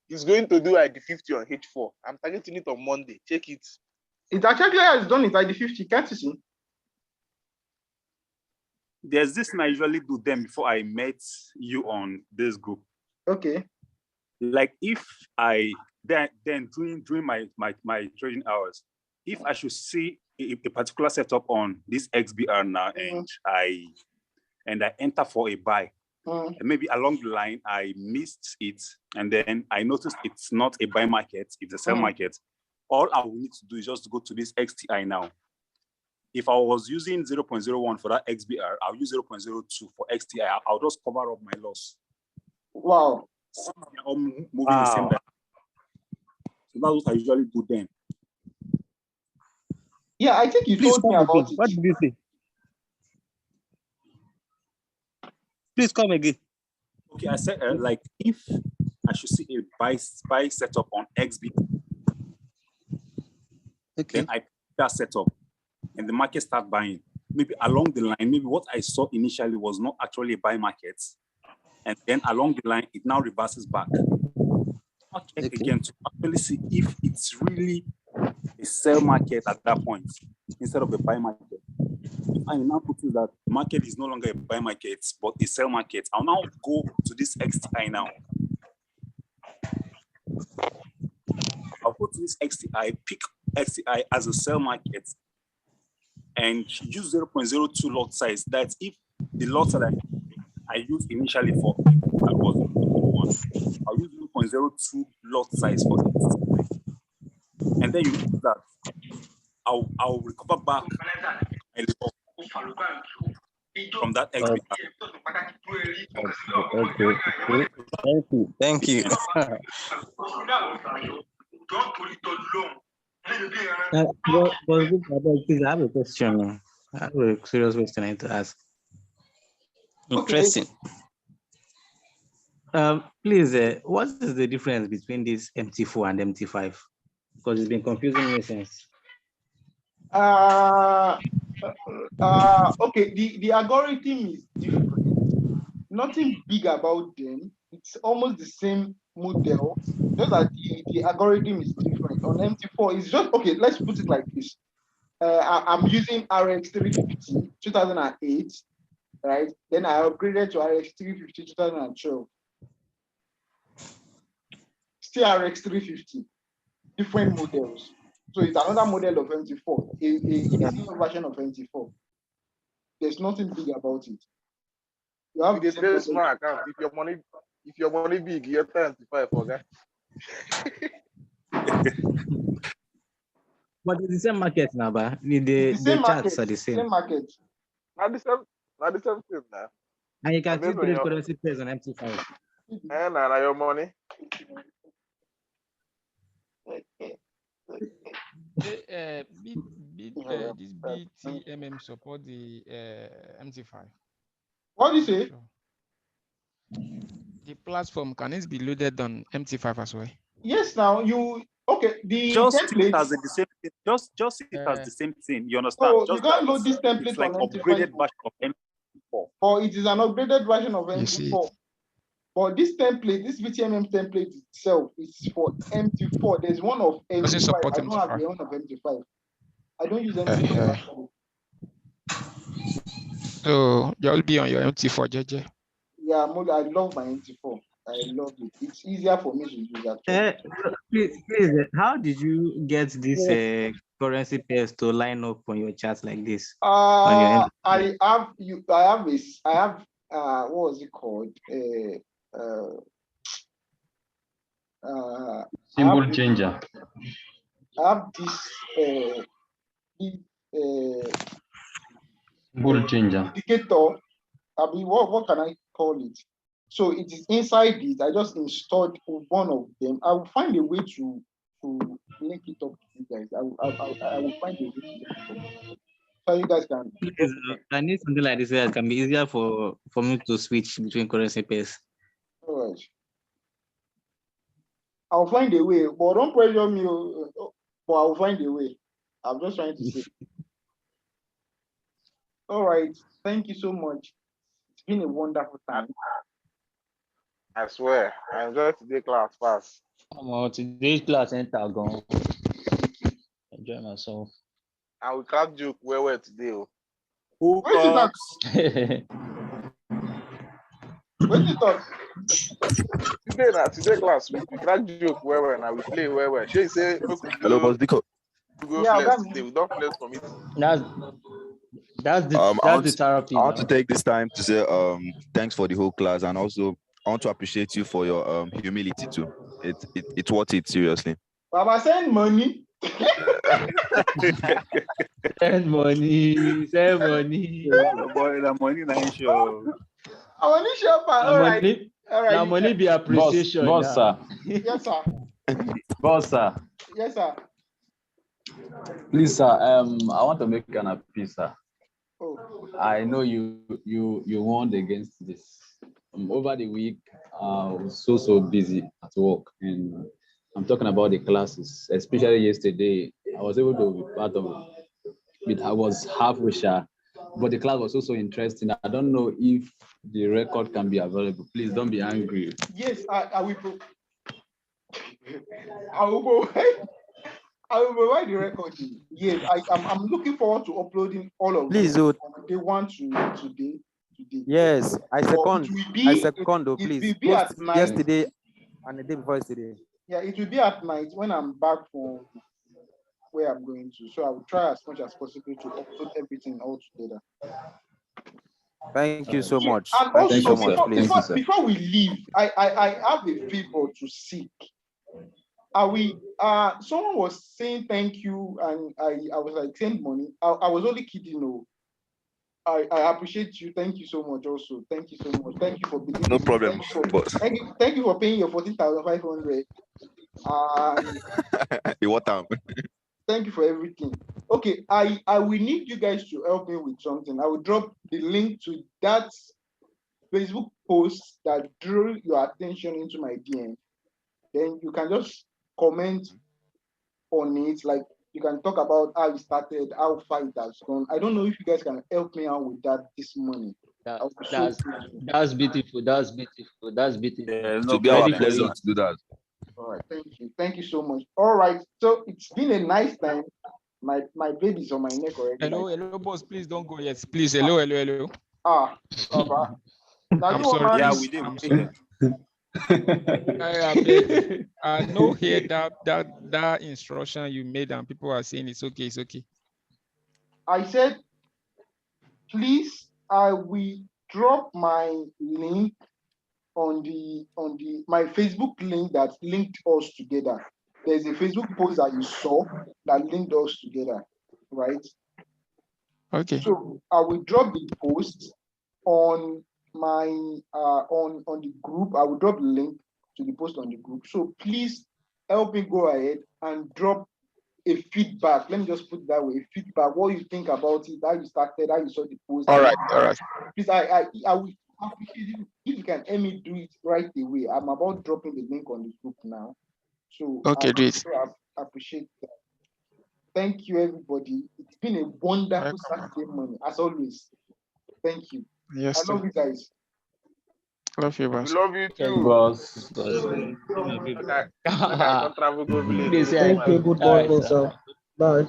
It's going to do ID50 on H4. I'm targeting it on Monday. Check it. It actually has done it ID50. Can't you see? There's this thing I usually do them before I met you on this group. Okay. Like if I then during my trading hours, if I should see a particular setup on this XBR now and I enter for a buy, and maybe along the line I missed it, and then I noticed it's not a buy market, it's a sell market. All I will need to do is just to go to this XTI now. If I was using 0.01 for that XBR, I'll use 0.02 for XTI. I'll just cover up my loss. Wow. All moving the same direction. So that's what I usually do then. Yeah, I think you told me about it. What did you say? Please come again. Okay, I said like if I should see a buy setup on XB, then I pick that setup and the market start buying. Maybe along the line, maybe what I saw initially was not actually a buy market, and then along the line it now reverses back. I'll check again to actually see if it's really a sell market at that point instead of a buy market. If I now notice that the market is no longer a buy market but a sell market, I'll now go to this XTI now. I'll go to this XTI, pick XTI as a sell market, and use 0.02 lot size. That's if the lot that I used initially for that was 1. I'll use 0.02 lot size for it. And then you do that. I'll recover back my loss from that XP. Okay. Thank you. Please, I have a question. I have a serious question I need to ask. Interesting. Please, what is the difference between this MT4 and MT5? Because it's been confusing me since. Okay, the algorithm is different. Nothing big about them. It's almost the same model. Just that the algorithm is different. On MT4, it's just okay. Let's put it like this. I'm using RX350 2008, right? Then I upgraded to RX350 2012. Still RX350, different models. So it's another model of MT4, a new version of MT4. There's nothing big about it. You have this very small account. If your money If your money big, you're 25 for that. But it's the same market now, but the same charts market. are the same. Same market. Not the same thing now. And you can Based still on trade your currency pairs on MT5. and your money. This BTMM support the MT5. What do you say? Sure. The platform, can it be loaded on MT5 as well? Yes, now you okay. The Just see it template. as the same thing. Just see it as the same thing. You understand? Oh, Just you can't that load this template it's like on MT5. upgraded version of MT4. Or it is an upgraded version of MT4. But this template, this VTMM template itself is for MT4. There's one of Doesn't MT5. support I don't have the MT5. one of MT5. I don't use MT5. So you'll be on your MT4, JJ. Yeah, I love my MT4. I love it. It's easier for me to use actually. Please, how did you get this currency pairs to line up on your charts like this? I have what was it called? Symbol changer. I have this Symbol changer. indicator. I mean, what can I call it? So it is inside it. I just installed one of them. I will find a way to link it up to you guys. I will find a way to link it up. So you guys can. Please, I need something like this that can be easier for me to switch between currency pairs. All right. I'll find a way, but don't pressure me. But I'll find a way. I'm just trying to say. All right. Thank you so much. It's been a wonderful time. I swear, I enjoyed today's class fast. Today's class ain't gone. Enjoy myself. And we can't joke where today. Who talks? Where's the talk? Today class, we crack joke where now we play where. She say, Hello, boss Dico. We go flex today. We don't flex committee. That's the therapy. I want to take this time to say thanks for the whole class, and also I want to appreciate you for your humility too. It's worth it, seriously. Baba, send money. Send money. Boy, the money ain't sure. I want to shop. All right. Now money be appreciation. Boss, sir. Yes, sir. Boss, sir. Yes, sir. Please, sir. I want to make an appeal, sir. Oh. I know you warned against this. Over the week, I was so busy at work, and I'm talking about the classes, especially yesterday. I was able to be part of it. I was halfway shy, but the class was also interesting. I don't know if the record can be available. Please don't be angry. Yes, I will. I will provide the record. Yes, I'm looking forward to uploading all of Please, them from day one to today. Yes, I second. Please. It will be at night. Yesterday and the day before yesterday. Yeah, it will be at night when I'm back from where I'm going to. So I will try as much as possible to upload everything all together. Thank you so much. And Thank also, you so much, before we leave, I have a favor to seek. Someone was saying thank you, and I was like, send money. I was only kidding. No, I appreciate you. Thank you so much. Also, thank you so much. Thank you for believing. No problem. Thank you for paying your 14,500. What time? Thank you for everything. Okay, I will need you guys to help me with something. I will drop the link to that Facebook post that drew your attention into my DM. Then you can just comment on it. Like you can talk about how it started, how far it has gone. I don't know if you guys can help me out with that this morning. That's beautiful. That's beautiful. That's beautiful. To be our pleasure to do that. All right, thank you. Thank you so much. All right, so it's been a nice time. My baby's on my neck already. Hello, boss. Please don't go yet. Please, hello. Baba. I'm sorry. Yeah, we did. I know here that instruction you made, and people are saying it's okay. It's okay. I said, please, I will drop my link on my Facebook link that linked us together. There's a Facebook post that you saw that linked us together, right? Okay. So I will drop the post on my on the group. I will drop the link to the post on the group. So please help me go ahead and drop a feedback. Let me just put it that way: a feedback. What you think about it? How you started? How you saw the post? All right. Please, I will appreciate it if you can help me do it right away. I'm about dropping the link on the group now. So Okay, great. I appreciate that. Thank you, everybody. It's been a wonderful Saturday morning, as always. Thank you. Yes, I love you guys. Love you, We boss. love you too. Boss. Make I come travel go village. They Go see say, my Thank you. people. Good morning, sir. Bye.